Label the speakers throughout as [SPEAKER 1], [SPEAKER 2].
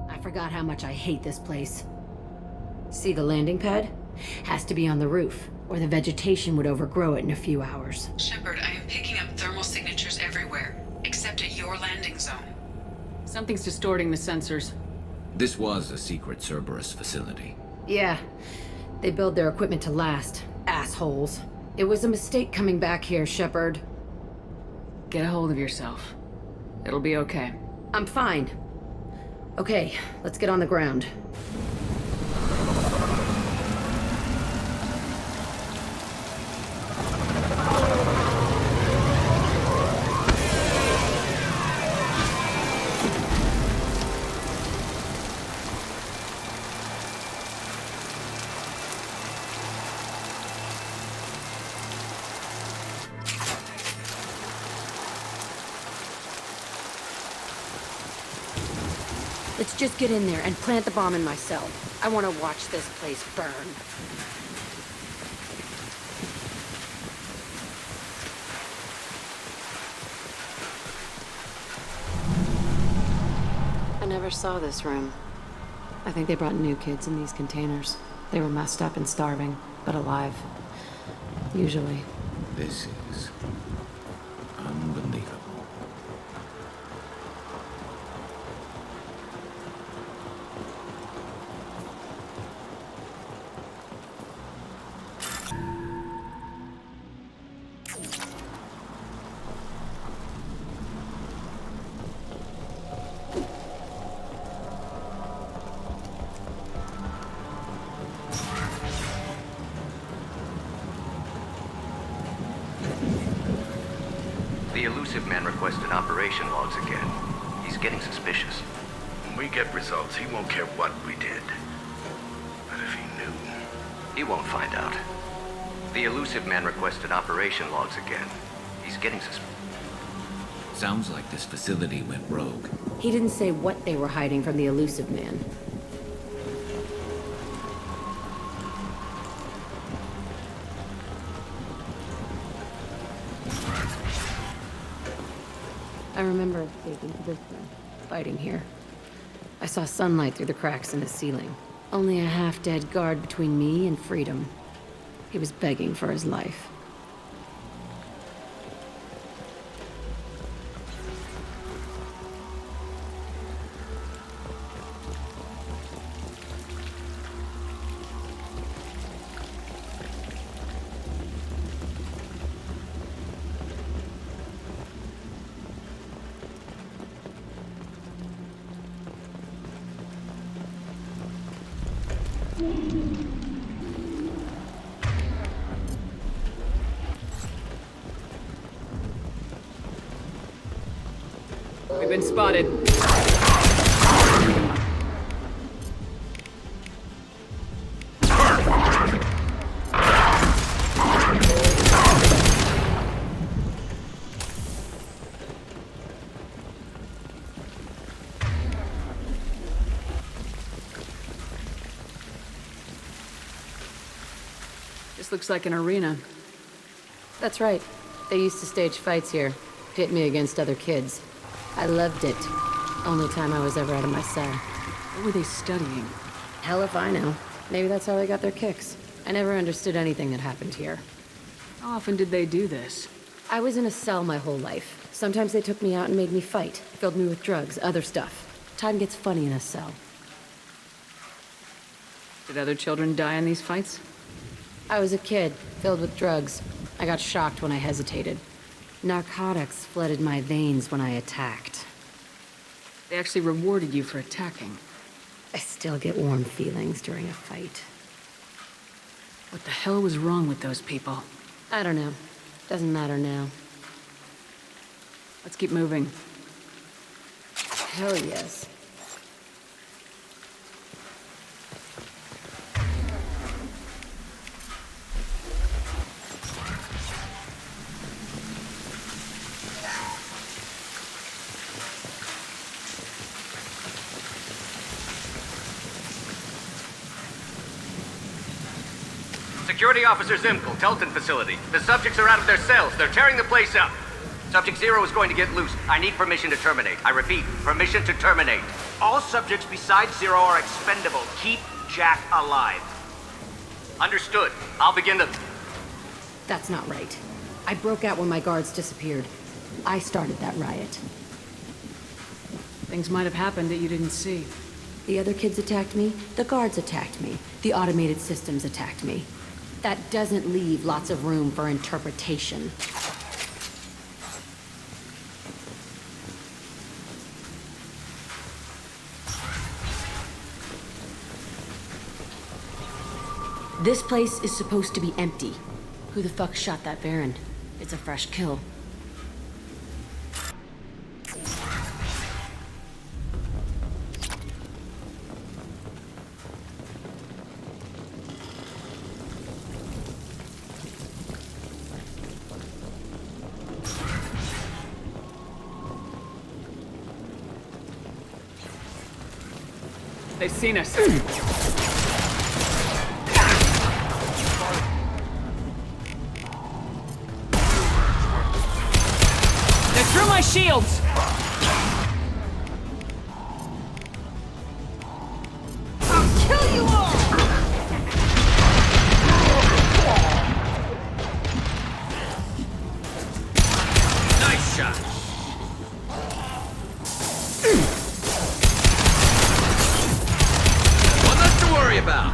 [SPEAKER 1] I forgot how much I hate this place. See the landing pad? Has to be on the roof, or the vegetation would overgrow it in a few hours.
[SPEAKER 2] Shepard, I am picking up thermal signatures everywhere, except at your landing zone.
[SPEAKER 3] Something's distorting the sensors.
[SPEAKER 4] This was a secret Cerberus facility.
[SPEAKER 1] Yeah, they build their equipment to last. Assholes. It was a mistake coming back here, Shepard.
[SPEAKER 3] Get a hold of yourself. It'll be okay.
[SPEAKER 1] I'm fine. Okay, let's get on the ground. Let's just get in there and plant the bomb in my cell. I want to watch this place burn. I never saw this room. I think they brought new kids in these containers. They were messed up and starving, but alive. Usually.
[SPEAKER 4] This is unbelievable.
[SPEAKER 5] The Elusive Man requested operation logs again. He's getting suspicious.
[SPEAKER 6] When we get results, he won't care what we did. But if he knew...
[SPEAKER 5] He won't find out. The Elusive Man requested operation logs again. He's getting suspicious.
[SPEAKER 4] Sounds like this facility went rogue.
[SPEAKER 1] He didn't say what they were hiding from the Elusive Man. I remember escaping to this one, fighting here. I saw sunlight through the cracks in the ceiling. Only a half-dead guard between me and freedom. He was begging for his life.
[SPEAKER 3] We've been spotted. This looks like an arena.
[SPEAKER 1] That's right. They used to stage fights here, pit me against other kids. I loved it. Only time I was ever out of my cell.
[SPEAKER 3] What were they studying?
[SPEAKER 1] Hell if I know. Maybe that's how they got their kicks. I never understood anything that happened here.
[SPEAKER 3] How often did they do this?
[SPEAKER 1] I was in a cell my whole life. Sometimes they took me out and made me fight. Filled me with drugs, other stuff. Time gets funny in a cell.
[SPEAKER 3] Did other children die in these fights?
[SPEAKER 1] I was a kid, filled with drugs. I got shocked when I hesitated. Narcotics flooded my veins when I attacked.
[SPEAKER 3] They actually rewarded you for attacking.
[SPEAKER 1] I still get warm feelings during a fight.
[SPEAKER 3] What the hell was wrong with those people?
[SPEAKER 1] I don't know. Doesn't matter now.
[SPEAKER 3] Let's keep moving.
[SPEAKER 1] Hell yes.
[SPEAKER 5] Security Officer Zimkel, Telton facility. The subjects are out of their cells. They're tearing the place up. Subject Zero is going to get loose. I need permission to terminate. I repeat, permission to terminate.
[SPEAKER 7] All subjects besides Zero are expendable. Keep Jack alive.
[SPEAKER 5] Understood. I'll begin the...
[SPEAKER 1] That's not right. I broke out when my guards disappeared. I started that riot.
[SPEAKER 3] Things might have happened that you didn't see.
[SPEAKER 1] The other kids attacked me, the guards attacked me, the automated systems attacked me. That doesn't leave lots of room for interpretation. This place is supposed to be empty. Who the fuck shot that Baron? It's a fresh kill.
[SPEAKER 3] They've seen us. They're through my shields!
[SPEAKER 1] I'll kill you all!
[SPEAKER 4] Nice shot! One less to worry about!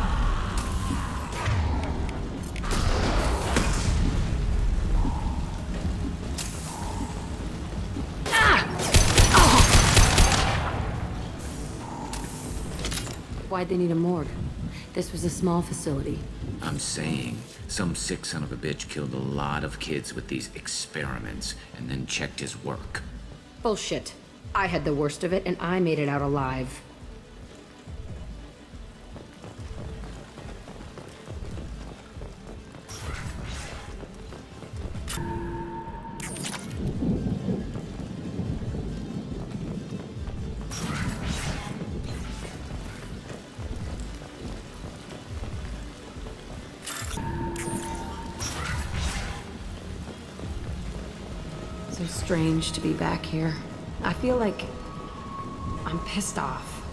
[SPEAKER 1] Why'd they need a morgue? This was a small facility.
[SPEAKER 4] I'm saying, some sick son of a bitch killed a lot of kids with these experiments and then checked his work.
[SPEAKER 1] Bullshit. I had the worst of it, and I made it out alive. So strange to be back here. I feel like I'm pissed off.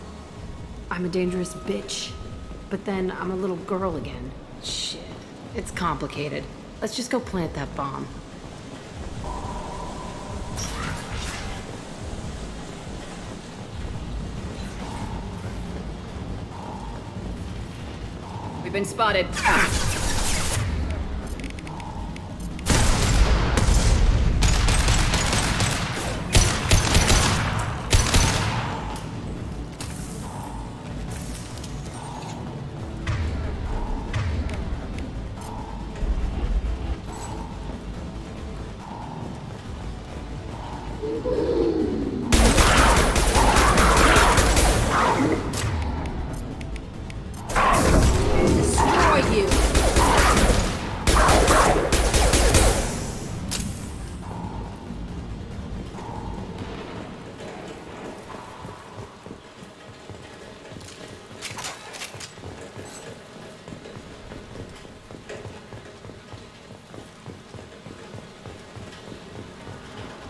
[SPEAKER 1] I'm a dangerous bitch. But then I'm a little girl again. Shit. It's complicated. Let's just go plant that bomb.
[SPEAKER 3] We've been spotted.
[SPEAKER 1] Destroy you!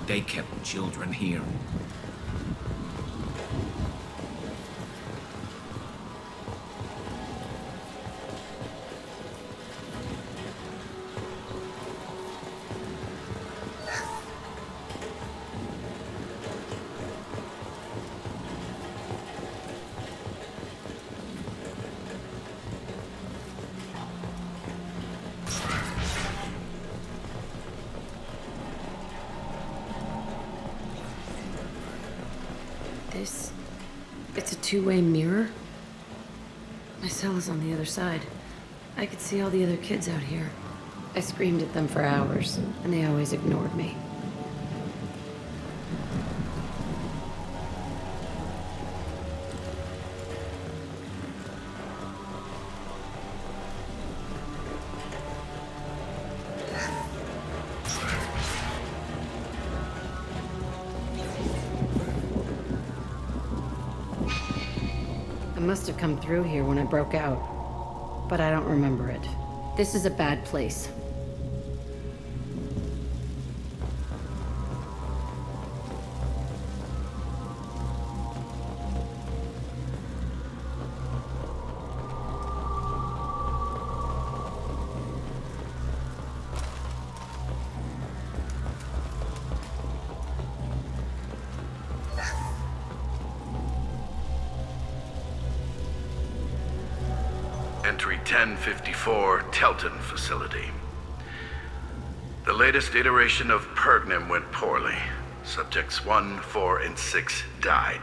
[SPEAKER 4] They kept children here.
[SPEAKER 1] It's a two-way mirror? My cell is on the other side. I could see all the other kids out here. I screamed at them for hours, and they always ignored me. I must have come through here when I broke out, but I don't remember it. This is a bad place.
[SPEAKER 6] Entry 1054, Telton facility. The latest iteration of Pergnim went poorly. Subjects 1, 4, and 6 died.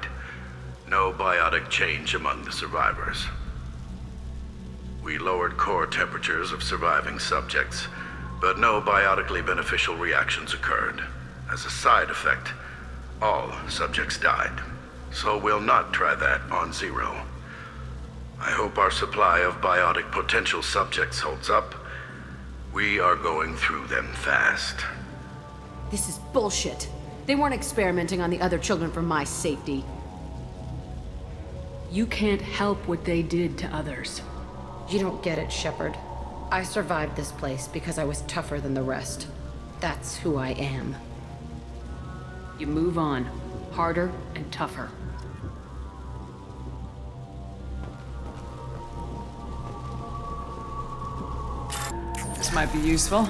[SPEAKER 6] No biotic change among the survivors. We lowered core temperatures of surviving subjects, but no biotically beneficial reactions occurred. As a side effect, all subjects died. So we'll not try that on Zero. I hope our supply of biotic potential subjects holds up. We are going through them fast.
[SPEAKER 1] This is bullshit. They weren't experimenting on the other children for my safety.
[SPEAKER 3] You can't help what they did to others.
[SPEAKER 1] You don't get it, Shepard. I survived this place because I was tougher than the rest. That's who I am.
[SPEAKER 3] You move on. Harder and tougher. This might be useful.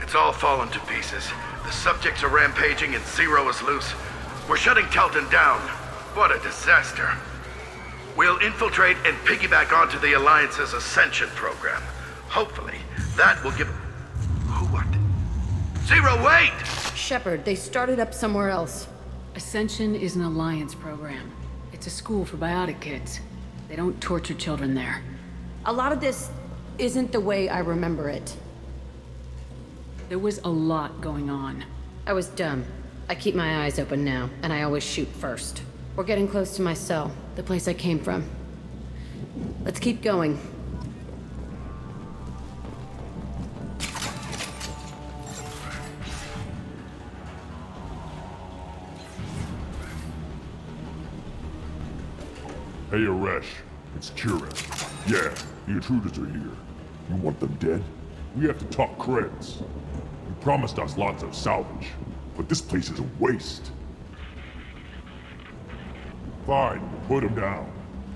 [SPEAKER 6] It's all fallen to pieces. The subjects are rampaging and Zero is loose. We're shutting Telton down. What a disaster. We'll infiltrate and piggyback onto the Alliance's Ascension program. Hopefully, that will give... Who what? Zero, wait!
[SPEAKER 1] Shepard, they started up somewhere else.
[SPEAKER 3] Ascension is an Alliance program. It's a school for biotic kids. They don't torture children there.
[SPEAKER 1] A lot of this isn't the way I remember it.
[SPEAKER 3] There was a lot going on.
[SPEAKER 1] I was dumb. I keep my eyes open now, and I always shoot first. We're getting close to my cell, the place I came from. Let's keep going.
[SPEAKER 8] Hey, Aresh. It's Kieran. Yeah, the intruders are here. You want them dead? We have to talk creds. You promised us lots of salvage, but this place is a waste. Fine, put them down.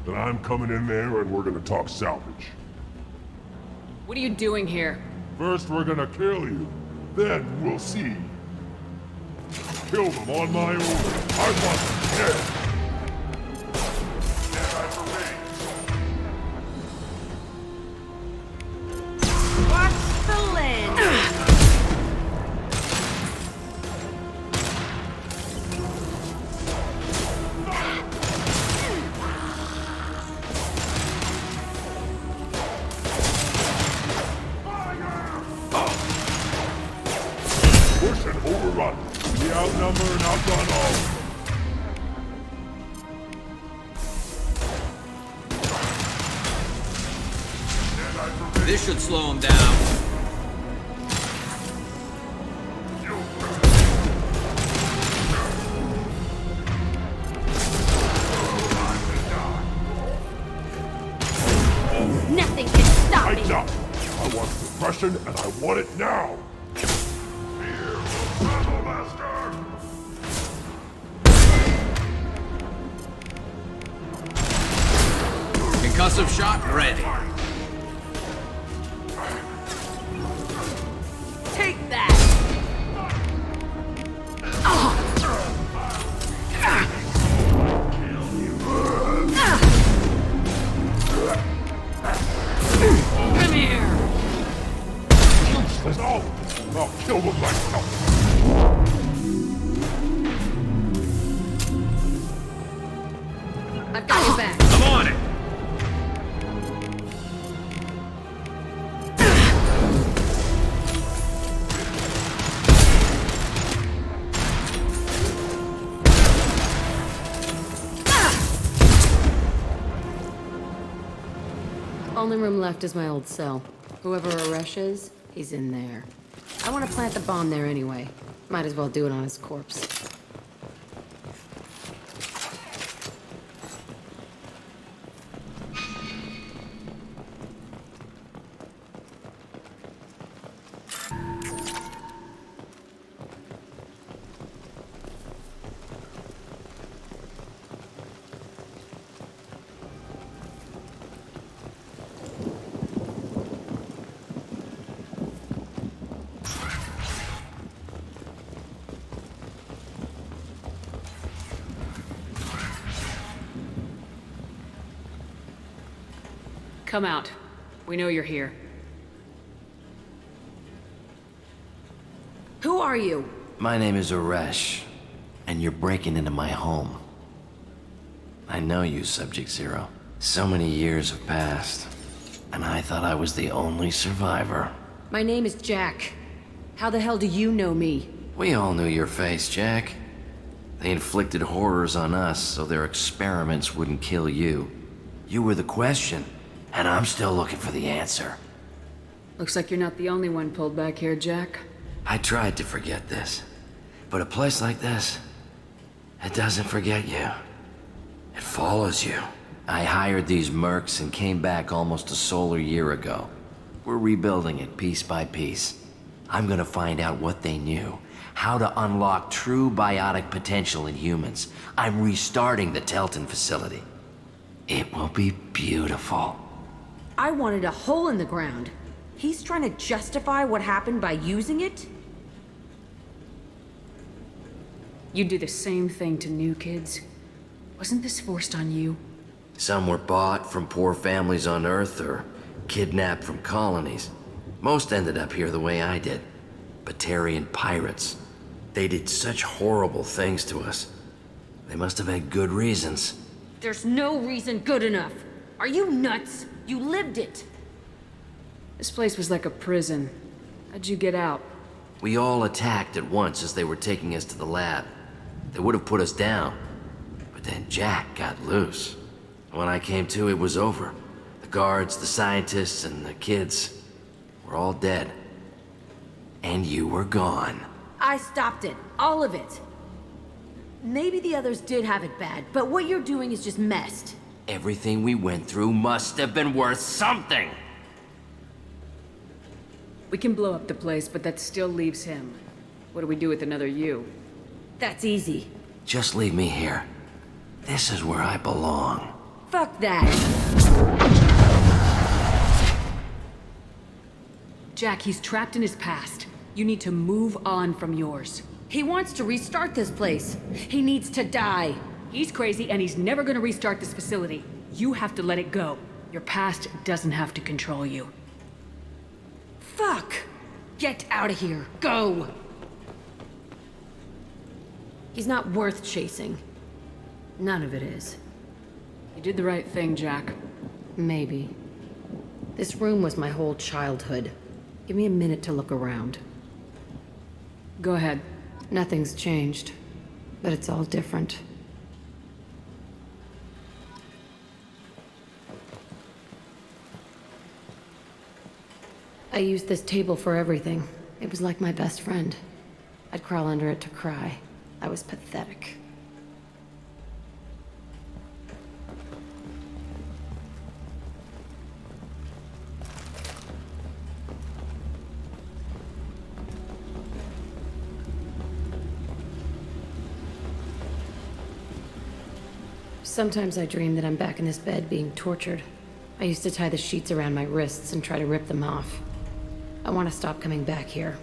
[SPEAKER 8] Then I'm coming in there and we're gonna talk salvage.
[SPEAKER 3] What are you doing here?
[SPEAKER 8] First we're gonna kill you, then we'll see. Kill them on my own. I want them dead. Push and overrun. We outnumber and outrun all.
[SPEAKER 4] This should slow him down.
[SPEAKER 1] Nothing can stop me!
[SPEAKER 8] Lights up. I want suppression and I want it now. Fear will battle master.
[SPEAKER 4] Concussive shot ready.
[SPEAKER 1] Take that! Come here!
[SPEAKER 8] Useless. Oh, I'll kill them myself.
[SPEAKER 1] I've got your back.
[SPEAKER 4] I'm on it.
[SPEAKER 1] Only room left is my old cell. Whoever Aresh is, he's in there. I want to plant the bomb there anyway. Might as well do it on his corpse.
[SPEAKER 3] Come out. We know you're here.
[SPEAKER 1] Who are you?
[SPEAKER 9] My name is Aresh, and you're breaking into my home. I know you, Subject-Zero. So many years have passed, and I thought I was the only survivor.
[SPEAKER 1] My name is Jack. How the hell do you know me?
[SPEAKER 9] We all knew your face, Jack. They inflicted horrors on us so their experiments wouldn't kill you. You were the question, and I'm still looking for the answer.
[SPEAKER 3] Looks like you're not the only one pulled back here, Jack.
[SPEAKER 9] I tried to forget this, but a place like this, it doesn't forget you. It follows you. I hired these mercs and came back almost a solar year ago. We're rebuilding it piece by piece. I'm gonna find out what they knew, how to unlock true biotic potential in humans. I'm restarting the Telton facility. It will be beautiful.
[SPEAKER 1] I wanted a hole in the ground. He's trying to justify what happened by using it?
[SPEAKER 3] You do the same thing to new kids. Wasn't this forced on you?
[SPEAKER 9] Some were bought from poor families on Earth or kidnapped from colonies. Most ended up here the way I did. Batarian pirates. They did such horrible things to us. They must have had good reasons.
[SPEAKER 1] There's no reason good enough. Are you nuts? You lived it.
[SPEAKER 3] This place was like a prison. How'd you get out?
[SPEAKER 9] We all attacked at once as they were taking us to the lab. They would have put us down. But then Jack got loose. When I came to, it was over. The guards, the scientists, and the kids were all dead. And you were gone.
[SPEAKER 1] I stopped it. All of it. Maybe the others did have it bad, but what you're doing is just messed.
[SPEAKER 9] Everything we went through must have been worth something!
[SPEAKER 3] We can blow up the place, but that still leaves him. What do we do with another you?
[SPEAKER 1] That's easy.
[SPEAKER 9] Just leave me here. This is where I belong.
[SPEAKER 1] Fuck that.
[SPEAKER 3] Jack, he's trapped in his past. You need to move on from yours.
[SPEAKER 1] He wants to restart this place. He needs to die.
[SPEAKER 3] He's crazy and he's never gonna restart this facility. You have to let it go. Your past doesn't have to control you.
[SPEAKER 1] Fuck! Get out of here. Go! He's not worth chasing. None of it is.
[SPEAKER 3] You did the right thing, Jack.
[SPEAKER 1] Maybe. This room was my whole childhood. Give me a minute to look around.
[SPEAKER 3] Go ahead.
[SPEAKER 1] Nothing's changed, but it's all different. I used this table for everything. It was like my best friend. I'd crawl under it to cry. I was pathetic. Sometimes I dream that I'm back in this bed being tortured. I used to tie the sheets around my wrists and try to rip them off. I want to stop coming back here.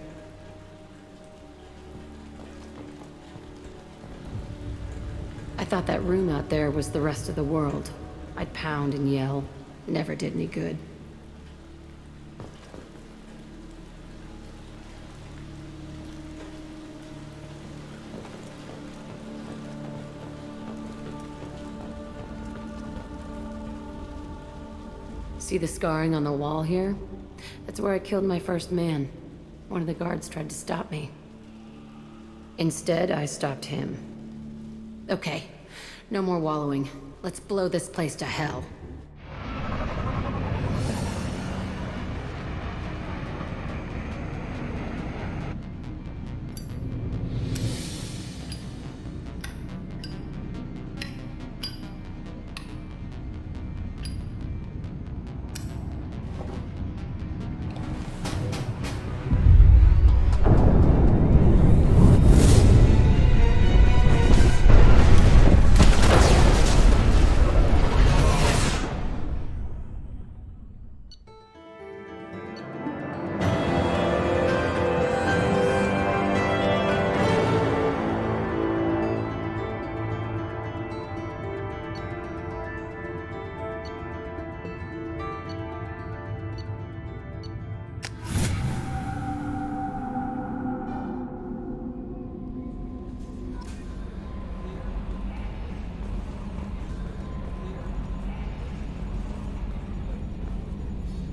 [SPEAKER 1] I thought that room out there was the rest of the world. I'd pound and yell. Never did any good. See the scarring on the wall here? That's where I killed my first man. One of the guards tried to stop me. Instead, I stopped him. Okay, no more wallowing. Let's blow this place to hell.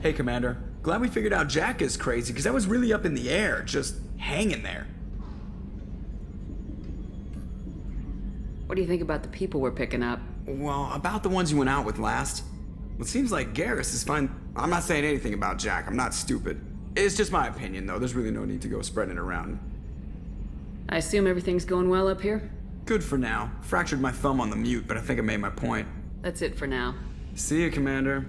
[SPEAKER 10] Hey, Commander. Glad we figured out Jack is crazy, because I was really up in the air, just hanging there.
[SPEAKER 3] What do you think about the people we're picking up?
[SPEAKER 10] Well, about the ones you went out with last. It seems like Garrus is fine. I'm not saying anything about Jack. I'm not stupid. It's just my opinion, though. There's really no need to go spreading it around.
[SPEAKER 3] I assume everything's going well up here?
[SPEAKER 10] Good for now. Fractured my thumb on the mute, but I think I made my point.
[SPEAKER 3] That's it for now.
[SPEAKER 10] See you, Commander.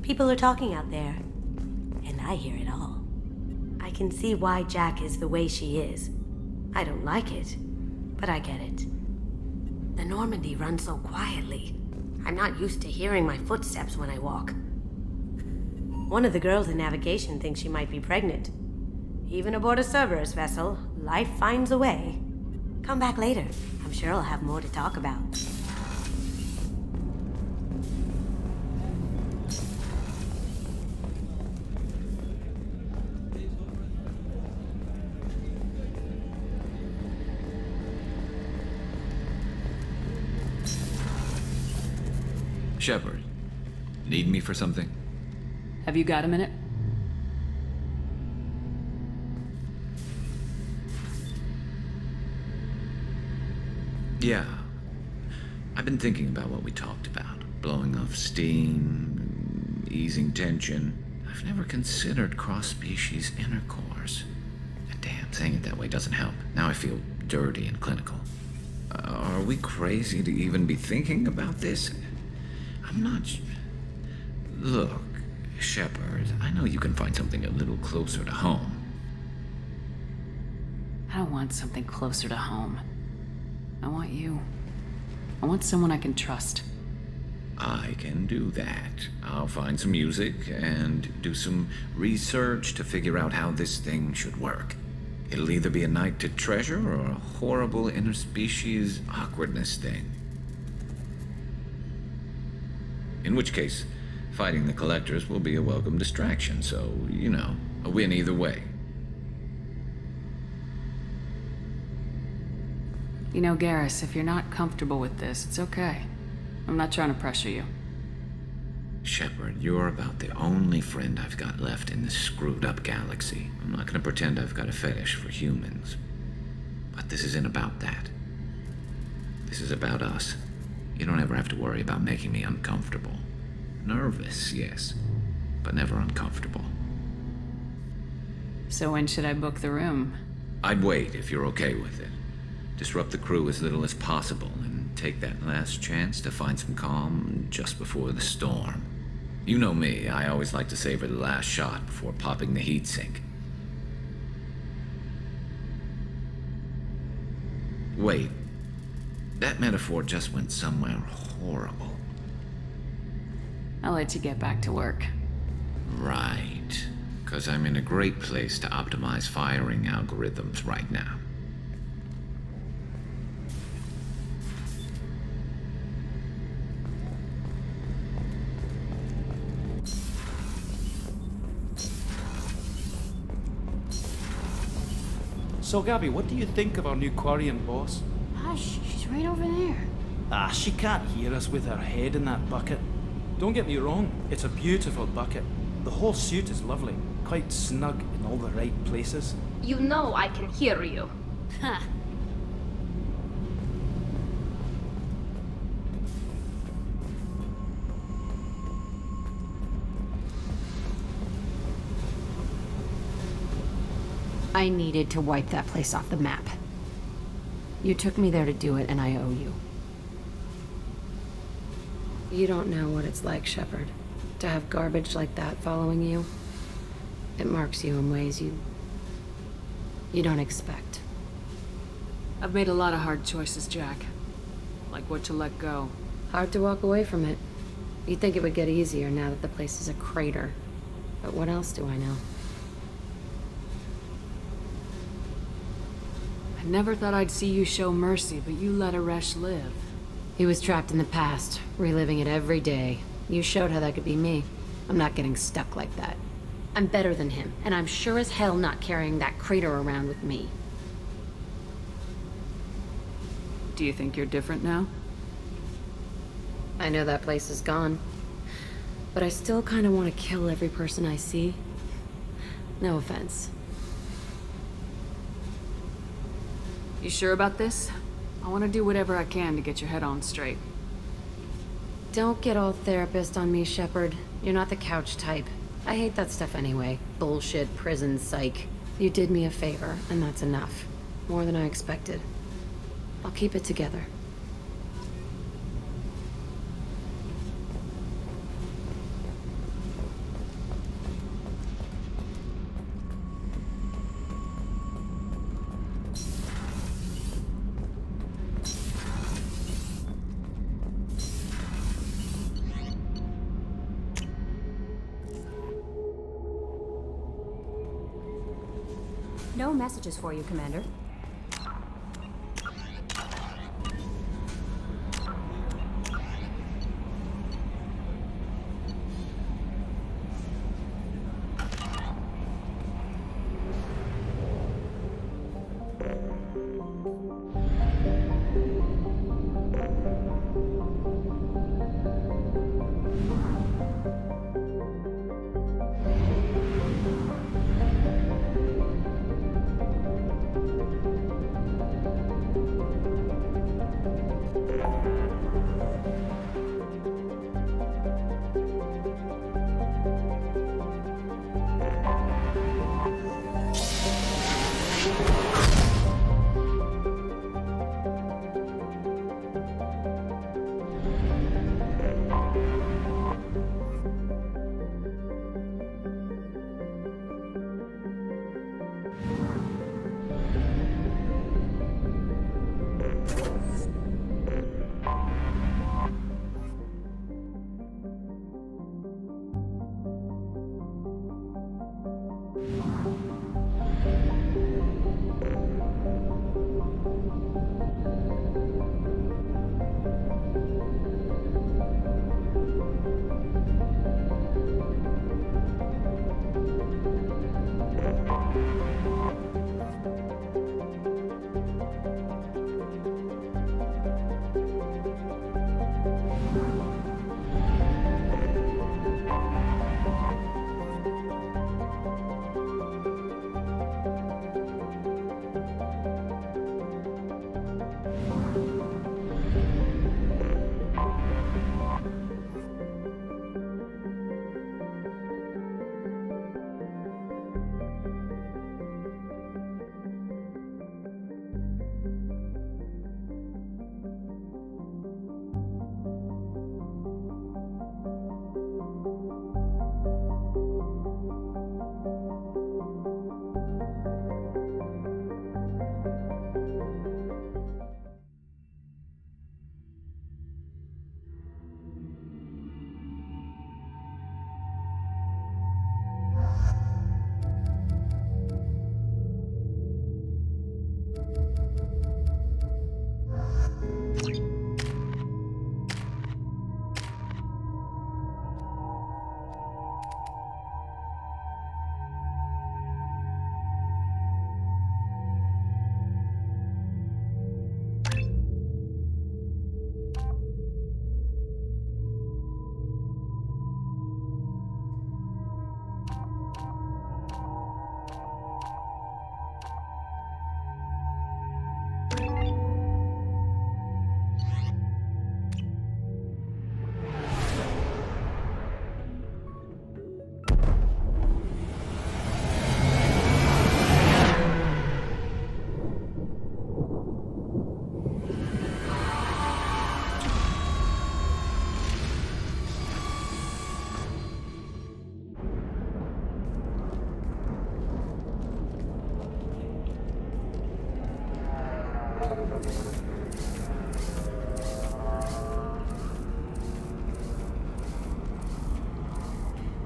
[SPEAKER 11] People are talking out there, and I hear it all. I can see why Jack is the way she is. I don't like it, but I get it. The Normandy runs so quietly. I'm not used to hearing my footsteps when I walk. One of the girls in navigation thinks she might be pregnant. Even aboard a Cerberus vessel, life finds a way. Come back later. I'm sure I'll have more to talk about.
[SPEAKER 4] Shepard, need me for something?
[SPEAKER 3] Have you got a minute?
[SPEAKER 4] Yeah. I've been thinking about what we talked about. Blowing off steam, easing tension. I've never considered cross-species intercourse. And damn, saying it that way doesn't help. Now I feel dirty and clinical. Are we crazy to even be thinking about this? I'm not... Look, Shepard, I know you can find something a little closer to home.
[SPEAKER 3] I don't want something closer to home. I want you. I want someone I can trust.
[SPEAKER 4] I can do that. I'll find some music and do some research to figure out how this thing should work. It'll either be a night to treasure or a horrible interspecies awkwardness thing. In which case, fighting the Collectors will be a welcome distraction, so, you know, a win either way.
[SPEAKER 3] You know, Garrus, if you're not comfortable with this, it's okay. I'm not trying to pressure you.
[SPEAKER 4] Shepard, you're about the only friend I've got left in this screwed-up galaxy. I'm not gonna pretend I've got a fetish for humans. But this isn't about that. This is about us. You don't ever have to worry about making me uncomfortable. Nervous, yes, but never uncomfortable.
[SPEAKER 3] So when should I book the room?
[SPEAKER 4] I'd wait if you're okay with it. Disrupt the crew as little as possible and take that last chance to find some calm just before the storm. You know me, I always like to savor the last shot before popping the heatsink. Wait. That metaphor just went somewhere horrible.
[SPEAKER 3] I'll let you get back to work.
[SPEAKER 4] Right. 'Cause I'm in a great place to optimize firing algorithms right now.
[SPEAKER 12] So, Gabby, what do you think of our new Quarian boss?
[SPEAKER 1] Hush, she's right over there.
[SPEAKER 12] Ah, she can't hear us with her head in that bucket. Don't get me wrong, it's a beautiful bucket. The whole suit is lovely, quite snug in all the right places.
[SPEAKER 13] You know I can hear you.
[SPEAKER 1] Huh. I needed to wipe that place off the map. You took me there to do it, and I owe you. You don't know what it's like, Shepard, to have garbage like that following you. It marks you in ways you don't expect.
[SPEAKER 3] I've made a lot of hard choices, Jack. Like what to let go.
[SPEAKER 1] Hard to walk away from it. You'd think it would get easier now that the place is a crater. But what else do I know?
[SPEAKER 3] I never thought I'd see you show mercy, but you let Aresh live.
[SPEAKER 1] He was trapped in the past, reliving it every day. You showed how that could be me. I'm not getting stuck like that. I'm better than him, and I'm sure as hell not carrying that crater around with me.
[SPEAKER 3] Do you think you're different now?
[SPEAKER 1] I know that place is gone. But I still kind of want to kill every person I see. No offense.
[SPEAKER 3] You sure about this? I want to do whatever I can to get your head on straight.
[SPEAKER 1] Don't get all therapist on me, Shepard. You're not the couch type. I hate that stuff anyway. Bullshit, prison, psych. You did me a favor, and that's enough. More than I expected. I'll keep it together.
[SPEAKER 14] No messages for you, Commander.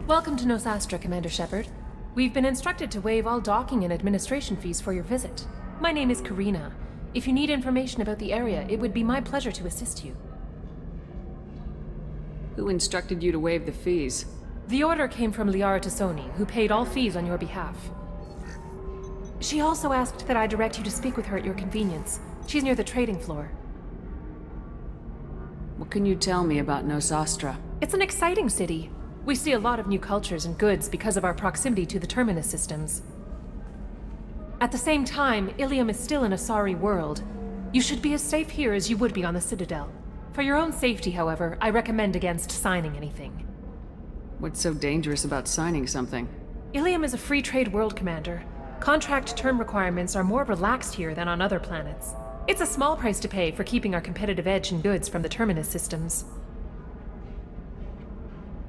[SPEAKER 15] Welcome to Nosastra, Commander Shepard. We've been instructed to waive all docking and administration fees for your visit. My name is Karina. If you need information about the area, it would be my pleasure to assist you.
[SPEAKER 3] Who instructed you to waive the fees?
[SPEAKER 15] The order came from Liara Tassoni, who paid all fees on your behalf. She also asked that I direct you to speak with her at your convenience. She's near the trading floor.
[SPEAKER 3] What can you tell me about Nosastra?
[SPEAKER 15] It's an exciting city. We see a lot of new cultures and goods because of our proximity to the Terminus systems. At the same time, Ilium is still an Asari world. You should be as safe here as you would be on the Citadel. For your own safety, however, I recommend against signing anything.
[SPEAKER 3] What's so dangerous about signing something?
[SPEAKER 15] Ilium is a free trade world, Commander. Contract term requirements are more relaxed here than on other planets. It's a small price to pay for keeping our competitive edge in goods from the Terminus systems.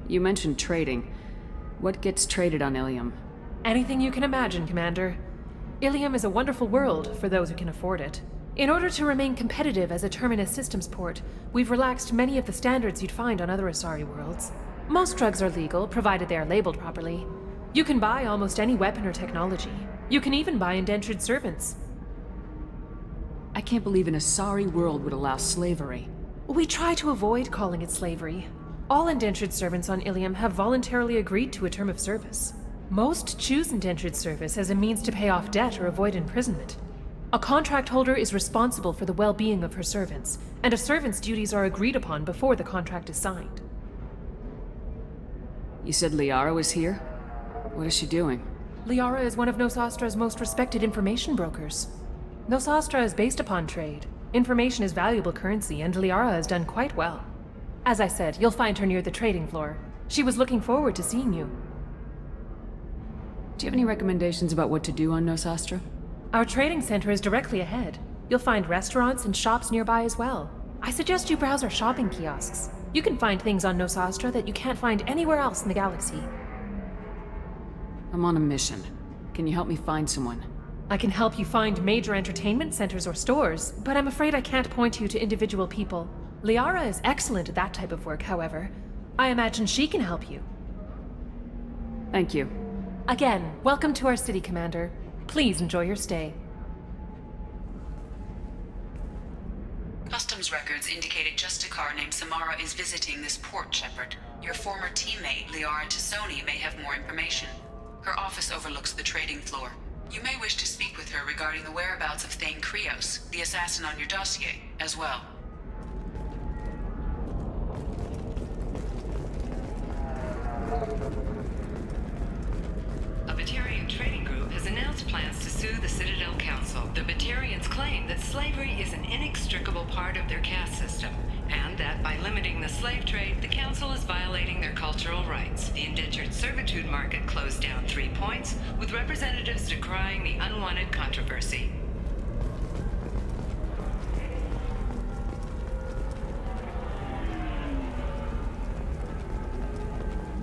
[SPEAKER 3] You mentioned trading. What gets traded on Ilium?
[SPEAKER 15] Anything you can imagine, Commander. Ilium is a wonderful world for those who can afford it. In order to remain competitive as a Terminus systems port, we've relaxed many of the standards you'd find on other Asari worlds. Most drugs are legal, provided they are labeled properly. You can buy almost any weapon or technology. You can even buy indentured servants.
[SPEAKER 3] I can't believe an Asari world would allow slavery.
[SPEAKER 15] We try to avoid calling it slavery. All indentured servants on Ilium have voluntarily agreed to a term of service. Most choose indentured service as a means to pay off debt or avoid imprisonment. A contract holder is responsible for the well-being of her servants, and a servant's duties are agreed upon before the contract is signed.
[SPEAKER 3] You said Liara was here? What is she doing?
[SPEAKER 15] Liara is one of Nosastra's most respected information brokers. Nosastra is based upon trade. Information is valuable currency, and Liara has done quite well. As I said, you'll find her near the trading floor. She was looking forward to seeing you.
[SPEAKER 3] Do you have any recommendations about what to do on Nosastra?
[SPEAKER 15] Our trading center is directly ahead. You'll find restaurants and shops nearby as well. I suggest you browse our shopping kiosks. You can find things on Nosastra that you can't find anywhere else in the galaxy.
[SPEAKER 3] I'm on a mission. Can you help me find someone?
[SPEAKER 15] I can help you find major entertainment centers or stores, but I'm afraid I can't point you to individual people. Liara is excellent at that type of work, however. I imagine she can help you.
[SPEAKER 3] Thank you.
[SPEAKER 15] Again, welcome to our city, Commander. Please enjoy your stay.
[SPEAKER 2] Customs records indicated just a car named Samara is visiting this port, Shepard. Your former teammate, Liara Tassoni, may have more information. Her office overlooks the trading floor. You may wish to speak with her regarding the whereabouts of Thane Krios, the assassin on your dossier, as well.
[SPEAKER 16] A Batarian trading group has announced plans to sue the Citadel Council. The Batarians claim that slavery is an inextricable part of their caste system, and that by limiting the slave trade, the Council is violating their cultural rights. The indentured servitude market closed down 3 points, with representatives decrying the unwanted controversy.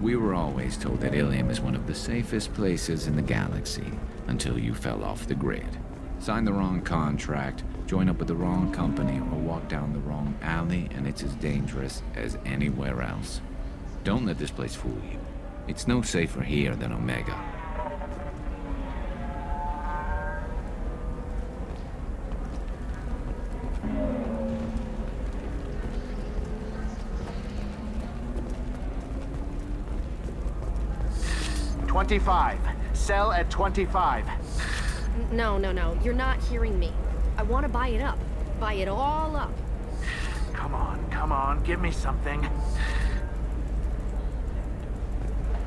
[SPEAKER 4] We were always told that Ilium is one of the safest places in the galaxy, until you fell off the grid. Sign the wrong contract, join up with the wrong company, or walk down the wrong alley, and it's as dangerous as anywhere else. Don't let this place fool you. It's no safer here than Omega.
[SPEAKER 7] $25. Sell at $25.
[SPEAKER 14] No. You're not hearing me. I want to buy it up. Buy it all up.
[SPEAKER 7] Come on. Give me something.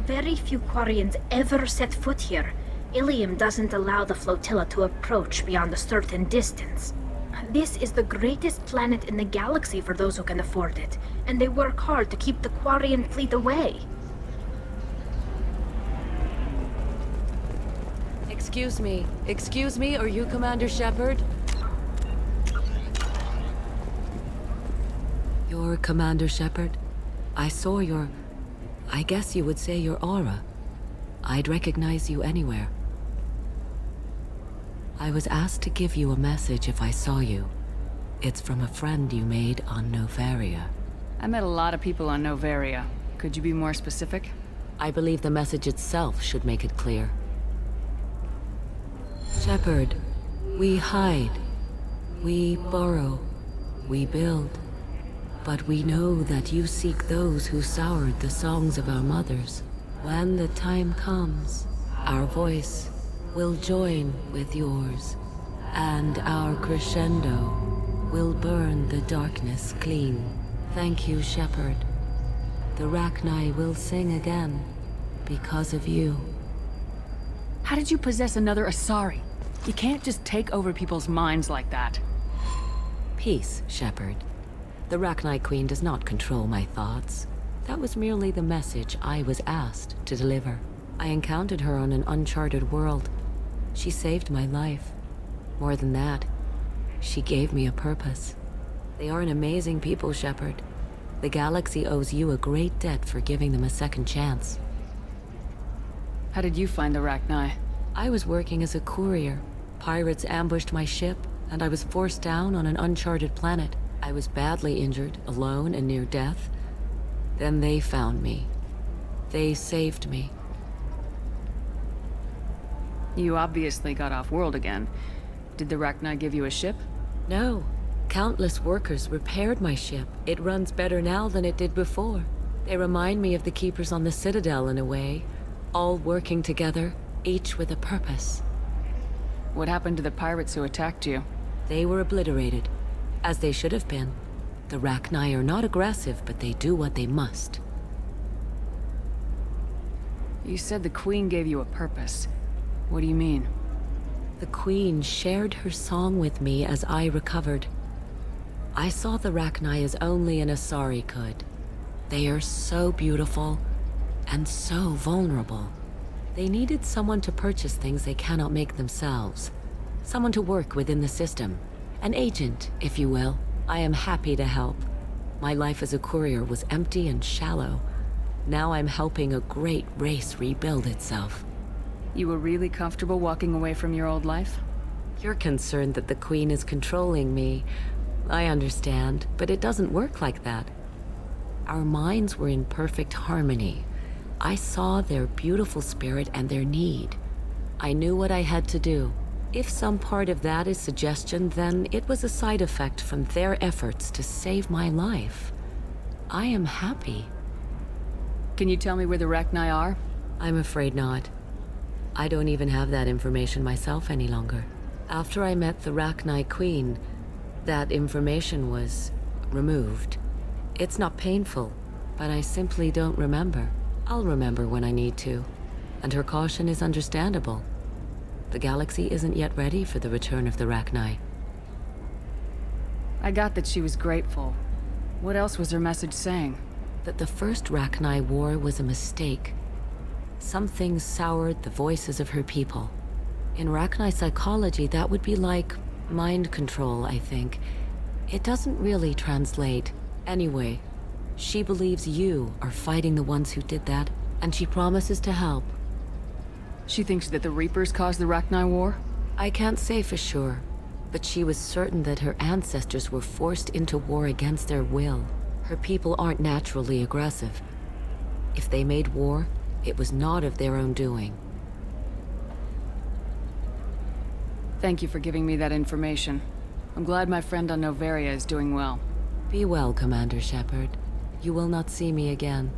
[SPEAKER 17] Very few Quarians ever set foot here. Ilium doesn't allow the flotilla to approach beyond a certain distance. This is the greatest planet in the galaxy for those who can afford it, and they work hard to keep the Quarian fleet away.
[SPEAKER 18] Excuse me, are you Commander Shepard? You're Commander Shepard? I saw I guess you would say your aura. I'd recognize you anywhere. I was asked to give you a message if I saw you. It's from a friend you made on Novaria.
[SPEAKER 3] I met a lot of people on Novaria. Could you be more specific?
[SPEAKER 18] I believe the message itself should make it clear. Shepard, we hide. We borrow. We build. But we know that you seek those who soured the songs of our mothers. When the time comes, our voice will join with yours, and our crescendo will burn the darkness clean. Thank you, Shepard. The Rachni will sing again because of you.
[SPEAKER 3] How did you possess another Asari? You can't just take over people's minds like that.
[SPEAKER 18] Peace, Shepard. The Rachni Queen does not control my thoughts. That was merely the message I was asked to deliver. I encountered her on an uncharted world. She saved my life. More than that, she gave me a purpose. They are an amazing people, Shepard. The galaxy owes you a great debt for giving them a second chance.
[SPEAKER 3] How did you find the Rachni?
[SPEAKER 18] I was working as a courier. Pirates ambushed my ship, and I was forced down on an uncharted planet. I was badly injured, alone and near death. Then they found me. They saved me.
[SPEAKER 3] You obviously got off-world again. Did the Rachni give you a ship?
[SPEAKER 18] No. Countless workers repaired my ship. It runs better now than it did before. They remind me of the Keepers on the Citadel in a way. All working together, each with a purpose.
[SPEAKER 3] What happened to the pirates who attacked you?
[SPEAKER 18] They were obliterated, as they should have been. The Rachni are not aggressive, but they do what they must.
[SPEAKER 3] You said the Queen gave you a purpose. What do you mean?
[SPEAKER 18] The Queen shared her song with me as I recovered. I saw the Rachni as only an Asari could. They are so beautiful, and so vulnerable. They needed someone to purchase things they cannot make themselves. Someone to work within the system. An agent, if you will. I am happy to help. My life as a courier was empty and shallow. Now I'm helping a great race rebuild itself.
[SPEAKER 3] You were really comfortable walking away from your old life?
[SPEAKER 18] You're concerned that the Queen is controlling me. I understand, but it doesn't work like that. Our minds were in perfect harmony. I saw their beautiful spirit and their need. I knew what I had to do. If some part of that is suggestion, then it was a side effect from their efforts to save my life. I am happy.
[SPEAKER 3] Can you tell me where the Rachni are?
[SPEAKER 18] I'm afraid not. I don't even have that information myself any longer. After I met the Rachni Queen, that information was removed. It's not painful, but I simply don't remember. I'll remember when I need to, and her caution is understandable. The galaxy isn't yet ready for the return of the Rachni.
[SPEAKER 3] I got that she was grateful. What else was her message saying?
[SPEAKER 18] That the first Rachni war was a mistake. Some things soured the voices of her people. In Rachni psychology, that would be like mind control, I think. It doesn't really translate. Anyway, she believes you are fighting the ones who did that, and she promises to help.
[SPEAKER 3] She thinks that the Reapers caused the Rachni War?
[SPEAKER 18] I can't say for sure, but she was certain that her ancestors were forced into war against their will. Her people aren't naturally aggressive. If they made war, it was not of their own doing.
[SPEAKER 3] Thank you for giving me that information. I'm glad my friend on Noveria is doing well.
[SPEAKER 18] Be well, Commander Shepard. You will not see me again.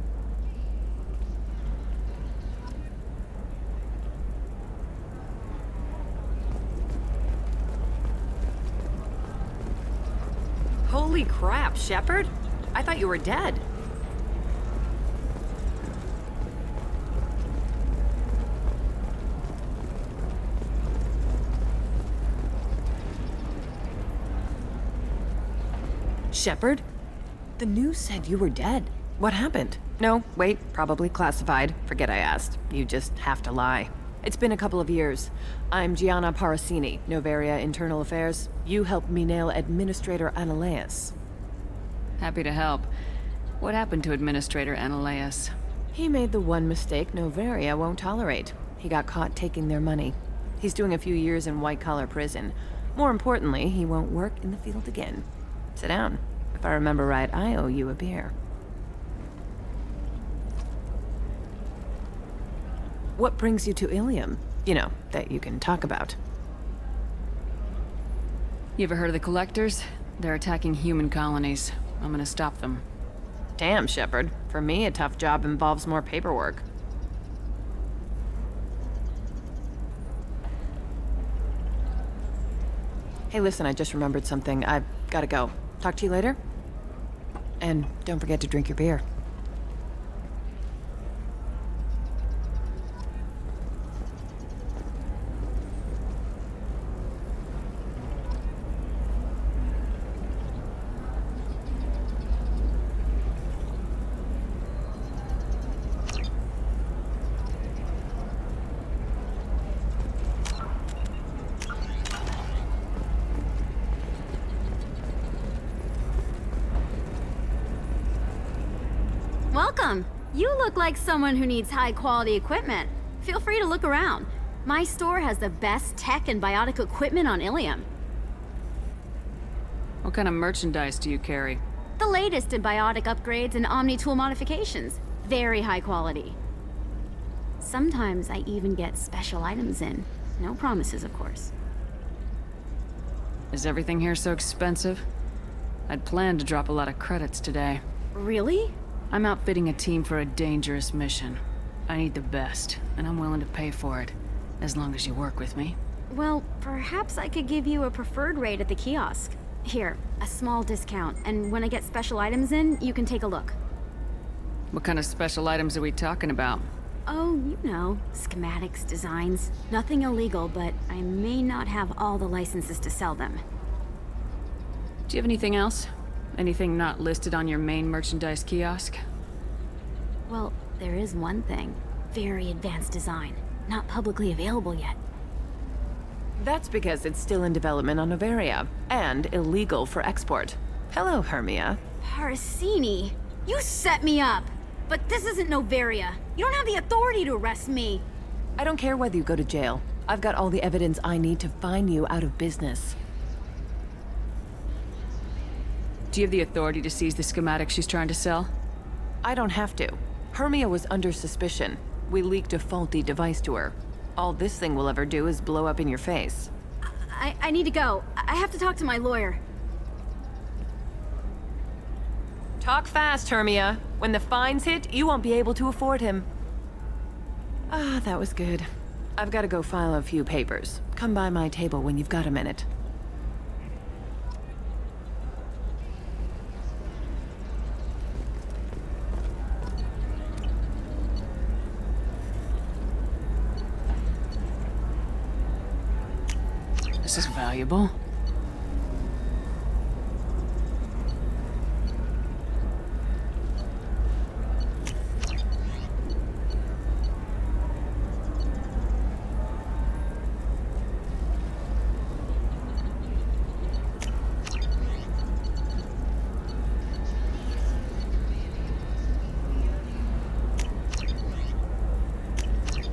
[SPEAKER 14] Holy crap, Shepard? I thought you were dead. Shepard? The news said you were dead. What happened? No, wait, probably classified. Forget I asked. You just have to lie. It's been a couple of years. I'm Gianna Parasini, Noveria Internal Affairs. You helped me nail Administrator Analeas.
[SPEAKER 3] Happy to help. What happened to Administrator Analeas?
[SPEAKER 14] He made the one mistake Noveria won't tolerate. He got caught taking their money. He's doing a few years in white-collar prison. More importantly, he won't work in the field again. Sit down. If I remember right, I owe you a beer. What brings you to Ilium? You know, that you can talk about.
[SPEAKER 3] You ever heard of the Collectors? They're attacking human colonies. I'm gonna stop them.
[SPEAKER 14] Damn, Shepard. For me, a tough job involves more paperwork. Hey, listen, I just remembered something. I've gotta go. Talk to you later? And don't forget to drink your beer.
[SPEAKER 19] Welcome. You look like someone who needs high-quality equipment. Feel free to look around. My store has the best tech and biotic equipment on Ilium.
[SPEAKER 3] What kind of merchandise do you carry?
[SPEAKER 19] The latest in biotic upgrades and Omni-tool modifications. Very high quality. Sometimes I even get special items in. No promises, of course.
[SPEAKER 3] Is everything here so expensive? I'd planned to drop a lot of credits today.
[SPEAKER 19] Really?
[SPEAKER 3] I'm outfitting a team for a dangerous mission. I need the best, and I'm willing to pay for it, as long as you work with me.
[SPEAKER 19] Well, perhaps I could give you a preferred rate at the kiosk. Here, a small discount, and when I get special items in, you can take a look.
[SPEAKER 3] What kind of special items are we talking about?
[SPEAKER 19] Oh, you know, schematics, designs. Nothing illegal, but I may not have all the licenses to sell them.
[SPEAKER 3] Do you have anything else? Anything not listed on your main merchandise kiosk?
[SPEAKER 19] Well, there is one thing. Very advanced design. Not publicly available yet.
[SPEAKER 14] That's because it's still in development on Noveria, and illegal for export. Hello, Hermia.
[SPEAKER 19] Parsini, you set me up! But this isn't Noveria. You don't have the authority to arrest me.
[SPEAKER 14] I don't care whether you go to jail. I've got all the evidence I need to find you out of business.
[SPEAKER 3] Do you have the authority to seize the schematic she's trying to sell?
[SPEAKER 14] I don't have to. Hermia was under suspicion. We leaked a faulty device to her. All this thing will ever do is blow up in your face.
[SPEAKER 19] I need to go. I have to talk to my lawyer.
[SPEAKER 14] Talk fast, Hermia. When the fines hit, you won't be able to afford him. Ah, that was good. I've got to go file a few papers. Come by my table when you've got a minute.
[SPEAKER 3] This is valuable.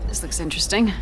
[SPEAKER 3] This looks interesting.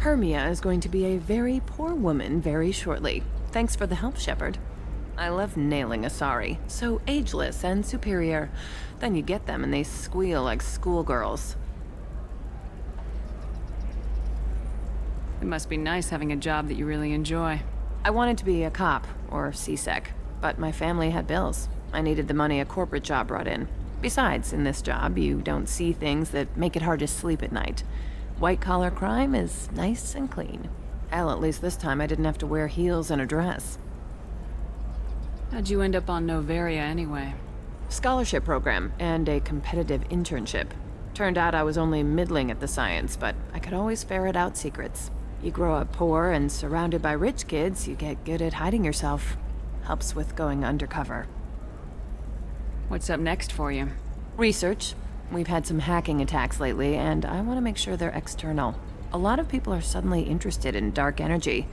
[SPEAKER 14] Hermia is going to be a very poor woman very shortly. Thanks for the help, Shepard. I love nailing Asari. So ageless and superior. Then you get them and they squeal like schoolgirls.
[SPEAKER 3] It must be nice having a job that you really enjoy.
[SPEAKER 14] I wanted to be a cop, or CSEC, but my family had bills. I needed the money a corporate job brought in. Besides, in this job, you don't see things that make it hard to sleep at night. White-collar crime is nice and clean. Hell, at least this time I didn't have to wear heels and a dress.
[SPEAKER 3] How'd you end up on Noveria anyway?
[SPEAKER 14] Scholarship program and a competitive internship. Turned out I was only middling at the science, but I could always ferret out secrets. You grow up poor and surrounded by rich kids, you get good at hiding yourself. Helps with going undercover.
[SPEAKER 3] What's up next for you?
[SPEAKER 14] Research. We've had some hacking attacks lately, and I want to make sure they're external. A lot of people are suddenly interested in dark energy.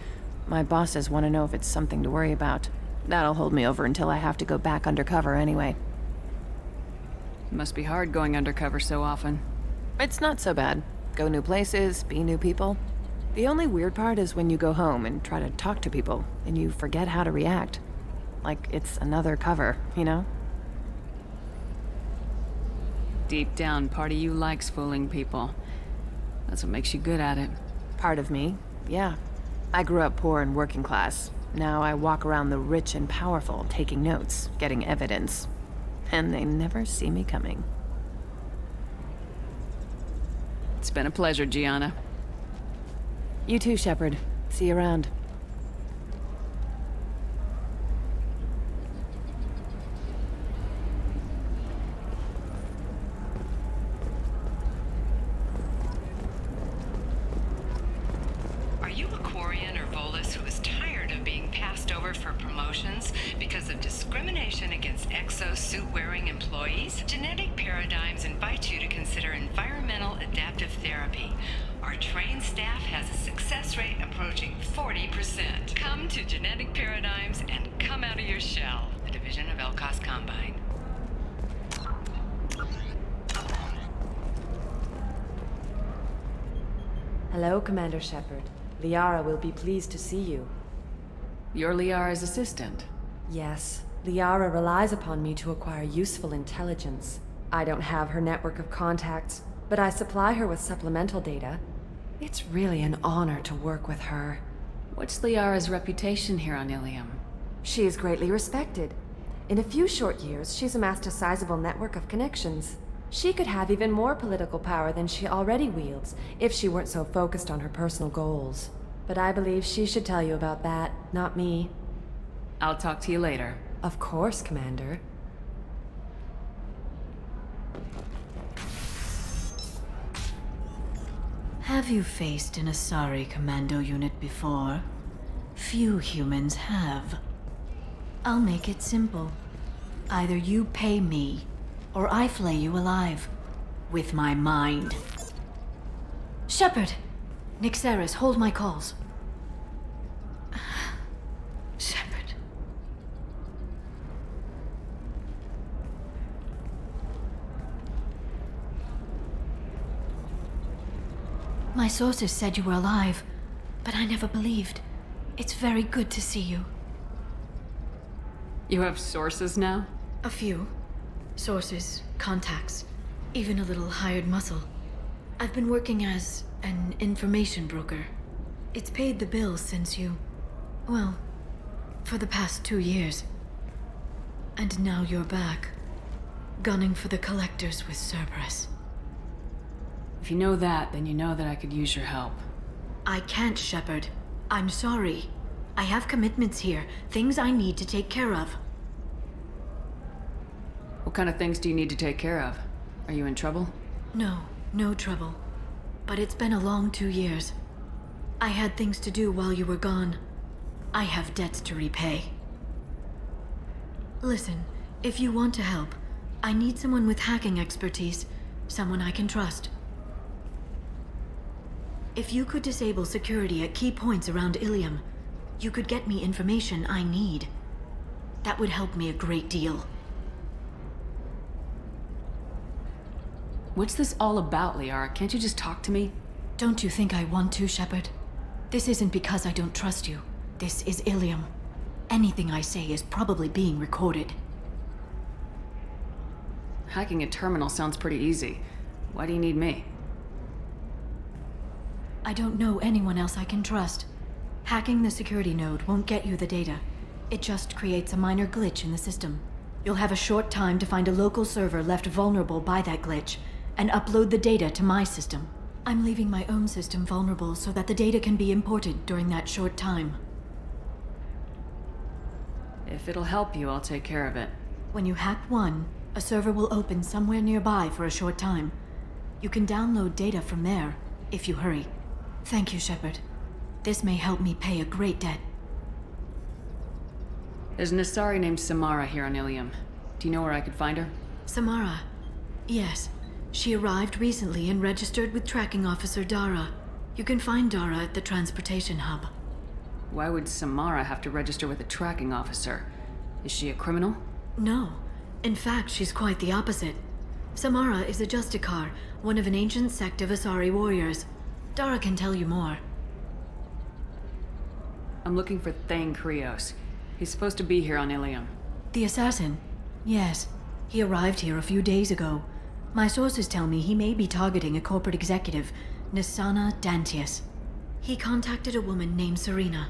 [SPEAKER 14] My bosses want to know if it's something to worry about. That'll hold me over until I have to go back undercover anyway.
[SPEAKER 3] It must be hard going undercover so often.
[SPEAKER 14] It's not so bad. Go new places, be new people. The only weird part is when you go home and try to talk to people, and you forget how to react. Like it's another cover, you know?
[SPEAKER 3] Deep down, part of you likes fooling people. That's what makes you good at it.
[SPEAKER 14] Part of me, yeah. I grew up poor and working class. Now I walk around the rich and powerful, taking notes, getting evidence. And they never see me coming.
[SPEAKER 3] It's been a pleasure, Gianna.
[SPEAKER 14] You too, Shepard. See you around.
[SPEAKER 16] Are you a Quarian or Volus who is tired of being passed over for promotions because of discrimination against exosuit-wearing employees? Genetic Paradigms invites you to consider environmental adaptive therapy. Our trained staff has a success rate approaching 40%. Come to Genetic Paradigms and come out of your shell. A division of Elcos Combine.
[SPEAKER 20] Hello, Commander Shepard. Liara will be pleased to see you.
[SPEAKER 3] You're Liara's assistant.
[SPEAKER 20] Yes. Liara relies upon me to acquire useful intelligence. I don't have her network of contacts, but I supply her with supplemental data. It's really an honor to work with her.
[SPEAKER 3] What's Liara's reputation here on Ilium?
[SPEAKER 20] She is greatly respected. In a few short years, she's amassed a sizable network of connections. She could have even more political power than she already wields if she weren't so focused on her personal goals. But I believe she should tell you about that, not me.
[SPEAKER 3] I'll talk to you later.
[SPEAKER 20] Of course, Commander.
[SPEAKER 21] Have you faced an Asari commando unit before? Few humans have. I'll make it simple. Either you pay me, or I flay you alive. With my mind. Shepard! Nixeris, hold my calls. Shepard. My sources said you were alive, but I never believed. It's very good to see you.
[SPEAKER 3] You have sources now?
[SPEAKER 21] A few. Sources, contacts, even a little hired muscle. I've been working as an information broker. It's paid the bills since you... well, for the past 2 years. And now you're back, gunning for the Collectors with Cerberus.
[SPEAKER 3] If you know that, then you know that I could use your help.
[SPEAKER 21] I can't, Shepard. I'm sorry. I have commitments here, things I need to take care of.
[SPEAKER 3] What kind of things do you need to take care of? Are you in trouble?
[SPEAKER 21] No, no trouble. But it's been a long 2 years. I had things to do while you were gone. I have debts to repay. Listen, if you want to help, I need someone with hacking expertise. Someone I can trust. If you could disable security at key points around Ilium, you could get me information I need. That would help me a great deal.
[SPEAKER 3] What's this all about, Liara? Can't you just talk to me?
[SPEAKER 21] Don't you think I want to, Shepard? This isn't because I don't trust you. This is Ilium. Anything I say is probably being recorded.
[SPEAKER 3] Hacking a terminal sounds pretty easy. Why do you need me?
[SPEAKER 21] I don't know anyone else I can trust. Hacking the security node won't get you the data. It just creates a minor glitch in the system. You'll have a short time to find a local server left vulnerable by that glitch, and upload the data to my system. I'm leaving my own system vulnerable so that the data can be imported during that short time.
[SPEAKER 3] If it'll help you, I'll take care of it.
[SPEAKER 21] When you hack one, a server will open somewhere nearby for a short time. You can download data from there, if you hurry. Thank you, Shepard. This may help me pay a great debt.
[SPEAKER 3] There's an Asari named Samara here on Ilium. Do you know where I could find her?
[SPEAKER 21] Samara? Yes. She arrived recently and registered with Tracking Officer Dara. You can find Dara at the transportation hub.
[SPEAKER 3] Why would Samara have to register with a tracking officer? Is she a criminal?
[SPEAKER 21] No. In fact, she's quite the opposite. Samara is a Justicar, one of an ancient sect of Asari warriors. Dara can tell you more.
[SPEAKER 3] I'm looking for Thane Krios. He's supposed to be here on Ilium.
[SPEAKER 21] The assassin? Yes. He arrived here a few days ago. My sources tell me he may be targeting a corporate executive, Nisana Dantius. He contacted a woman named Serena.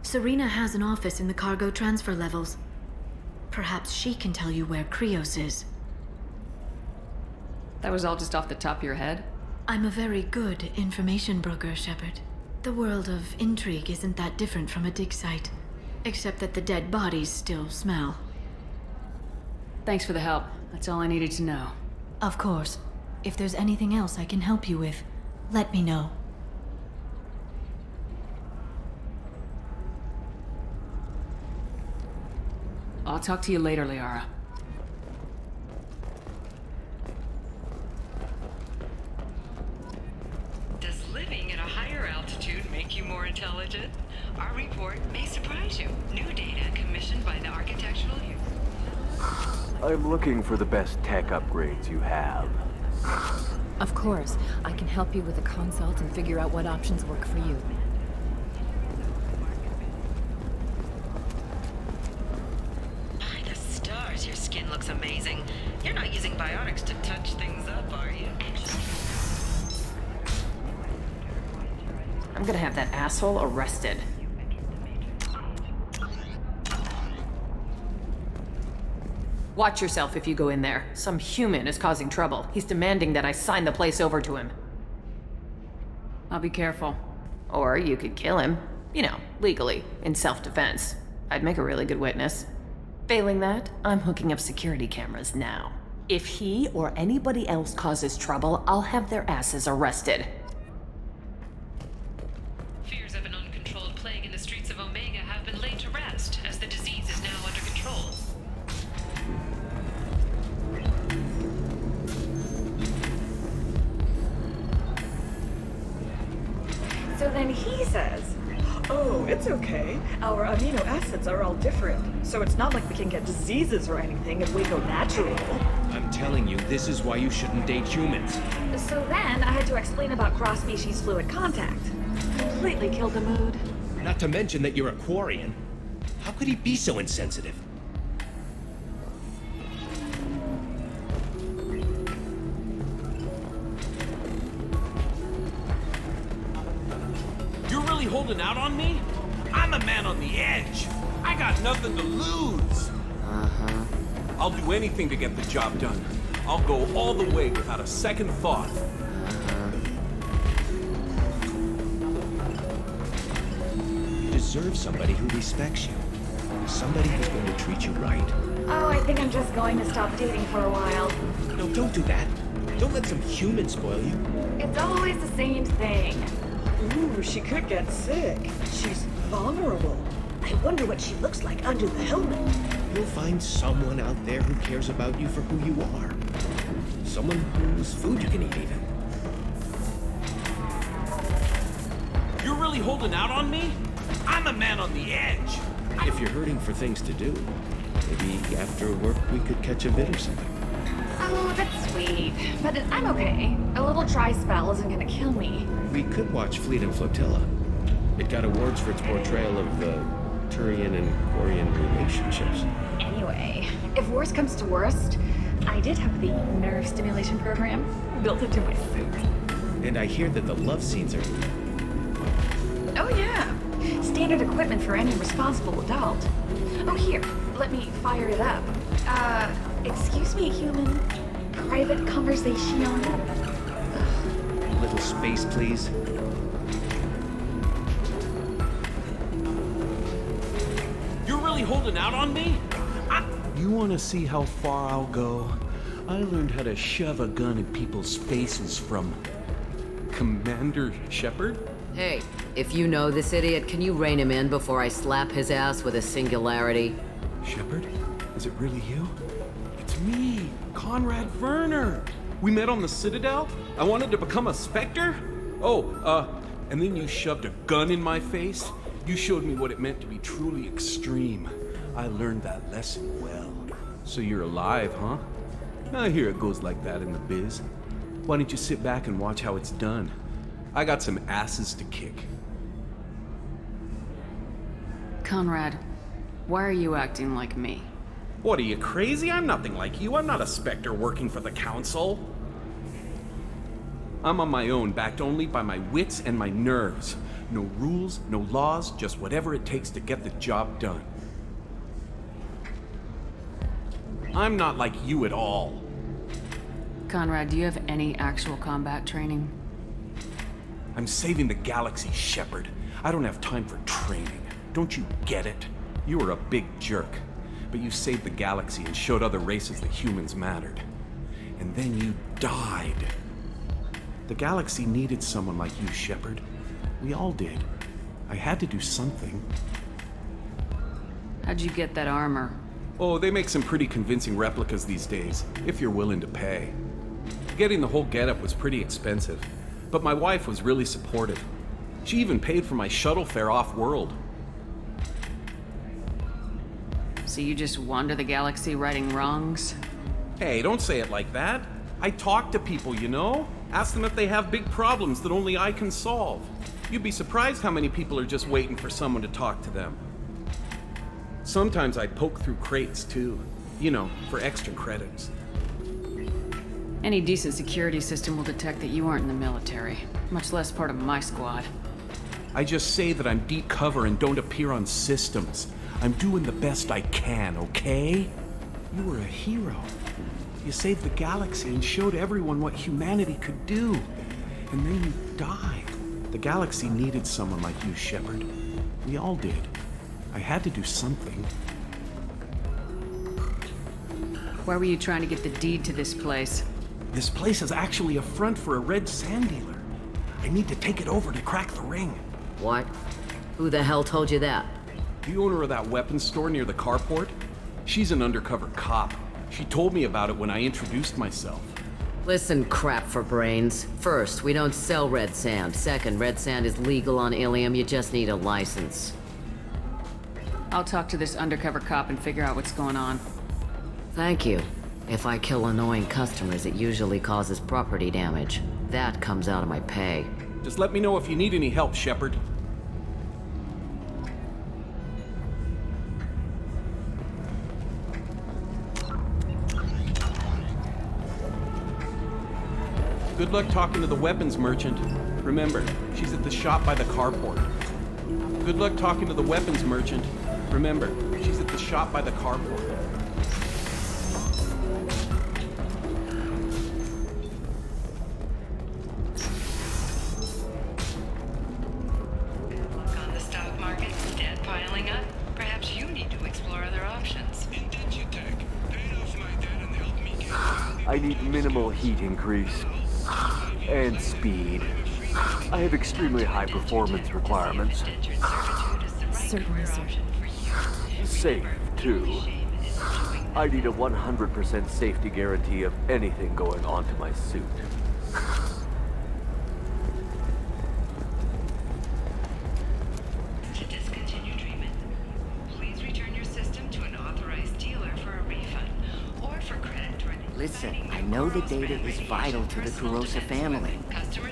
[SPEAKER 21] Serena has an office in the cargo transfer levels. Perhaps she can tell you where Krios is.
[SPEAKER 14] That was all just off the top of your head?
[SPEAKER 21] I'm a very good information broker, Shepard. The world of intrigue isn't that different from a dig site, except that the dead bodies still smell.
[SPEAKER 3] Thanks for the help. That's all I needed to know.
[SPEAKER 21] Of course. If there's anything else I can help you with, let me know.
[SPEAKER 3] I'll talk to you later, Liara.
[SPEAKER 16] Does living at a higher altitude make you more intelligent? Our report may surprise you. New data commissioned by the Architectural Union.
[SPEAKER 5] I'm looking for the best tech upgrades you have.
[SPEAKER 14] Of course. I can help you with a consult and figure out what options work for you.
[SPEAKER 16] By the stars, your skin looks amazing. You're not using biotics to touch things up, are you?
[SPEAKER 14] I'm gonna have that asshole arrested. Watch yourself if you go in there. Some human is causing trouble. He's demanding that I sign the place over to him.
[SPEAKER 3] I'll be careful.
[SPEAKER 14] Or you could kill him. You know, legally, in self-defense. I'd make a really good witness. Failing that, I'm hooking up security cameras now. If he or anybody else causes trouble, I'll have their asses arrested.
[SPEAKER 16] Fears of an uncontrolled plague in the streets of Omega have been laid to rest, as the disease is now under control.
[SPEAKER 22] So then he says, oh, it's okay. Our amino acids are all different, so it's not like we can get diseases or anything if we go natural.
[SPEAKER 23] I'm telling you, this is why you shouldn't date humans.
[SPEAKER 22] So then I had to explain about cross-species fluid contact. Completely killed the mood.
[SPEAKER 23] Not to mention that you're a Quarian. How could he be so insensitive? You're really holding out on me? I'm a man on the edge. I got nothing to lose.
[SPEAKER 9] Uh-huh.
[SPEAKER 23] I'll do anything to get the job done. I'll go all the way without a second thought. You deserve somebody who respects you. Somebody who's going to treat you right.
[SPEAKER 22] Oh, I think I'm just going to stop dating for a while.
[SPEAKER 23] No, don't do that. Don't let some human spoil you.
[SPEAKER 22] It's always the same thing. Ooh, she could get sick. She's vulnerable. I wonder what she looks like under the helmet.
[SPEAKER 23] You'll find someone out there who cares about you for who you are. Someone whose food you can eat, even. You're really holding out on me? I'm a man on the edge. If you're hurting for things to do, maybe after work we could catch a vid or something.
[SPEAKER 22] Oh, that's sweet. But I'm okay. A little dry spell isn't gonna kill me.
[SPEAKER 23] We could watch Fleet and Flotilla. It got awards for its portrayal of the Turian and Quarian relationships.
[SPEAKER 22] Anyway, if worst comes to worst, I did have the nerve stimulation program built into my suit.
[SPEAKER 23] And I hear that the love scenes are...
[SPEAKER 22] Oh yeah. Standard equipment for any responsible adult. Oh here, let me fire it up. Excuse me, human. Private conversation.
[SPEAKER 23] A little space, please. You're really holding out on me? You want to see how far I'll go? I learned how to shove a gun in people's faces from Commander Shepard.
[SPEAKER 18] Hey, if you know this idiot, can you rein him in before I slap his ass with a singularity?
[SPEAKER 23] Shepard? Is it really you? It's me, Conrad Werner. We met on the Citadel. I wanted to become a Spectre. And then you shoved a gun in my face. You showed me what it meant to be truly extreme. I learned that lesson well. So you're alive, huh? I hear it goes like that in the biz. Why don't you sit back and watch how it's done? I got some asses to kick.
[SPEAKER 3] Conrad, why are you acting like me?
[SPEAKER 23] What, are you crazy? I'm nothing like you. I'm not a Spectre working for the Council. I'm on my own, backed only by my wits and my nerves. No rules, no laws, just whatever it takes to get the job done. I'm not like you at all.
[SPEAKER 3] Conrad, do you have any actual combat training?
[SPEAKER 23] I'm saving the galaxy, Shepard. I don't have time for training. Don't you get it? You were a big jerk, but you saved the galaxy and showed other races that humans mattered. And then you died. The galaxy needed someone like you, Shepard. We all did. I had to do something.
[SPEAKER 3] How'd you get that armor?
[SPEAKER 23] Oh, they make some pretty convincing replicas these days, if you're willing to pay. Getting the whole getup was pretty expensive, but my wife was really supportive. She even paid for my shuttle fare off-world.
[SPEAKER 3] So you just wander the galaxy righting wrongs?
[SPEAKER 23] Hey, don't say it like that. I talk to people, you know? Ask them if they have big problems that only I can solve. You'd be surprised how many people are just waiting for someone to talk to them. Sometimes I poke through crates, too. You know, for extra credits.
[SPEAKER 3] Any decent security system will detect that you aren't in the military, much less part of my squad.
[SPEAKER 23] I just say that I'm deep cover and don't appear on systems. I'm doing the best I can, okay? You were a hero. You saved the galaxy and showed everyone what humanity could do. And then you died. The galaxy needed someone like you, Shepard. We all did. I had to do something.
[SPEAKER 3] Why were you trying to get the deed to this place?
[SPEAKER 23] This place is actually a front for a red sand dealer. I need to take it over to crack the ring.
[SPEAKER 18] What? Who the hell told you that?
[SPEAKER 23] The owner of that weapons store near the carport? She's an undercover cop. She told me about it when I introduced myself.
[SPEAKER 18] Listen, crap for brains. First, we don't sell red sand. Second, red sand is legal on Ilium. You just need a license.
[SPEAKER 3] I'll talk to this undercover cop and figure out what's going on.
[SPEAKER 18] Thank you. If I kill annoying customers, it usually causes property damage. That comes out of my pay.
[SPEAKER 23] Just let me know if you need any help, Shepard. Good luck talking to the weapons merchant. Remember, she's at the shop by the carport. Good luck talking to the weapons merchant. Remember, she's at the shop by the carport.
[SPEAKER 16] On the stock market, debt piling up. Perhaps you need to explore other options.
[SPEAKER 5] I need minimal heat increase. And speed. I have extremely high performance requirements.
[SPEAKER 20] Certainly, sir.
[SPEAKER 5] Safe, too. I need a 100% safety guarantee of anything going on to my suit.
[SPEAKER 16] To discontinue treatment, please return your system to an authorized dealer for a refund or for credit toward
[SPEAKER 6] Listen, I know the data is vital to the Kurosa family.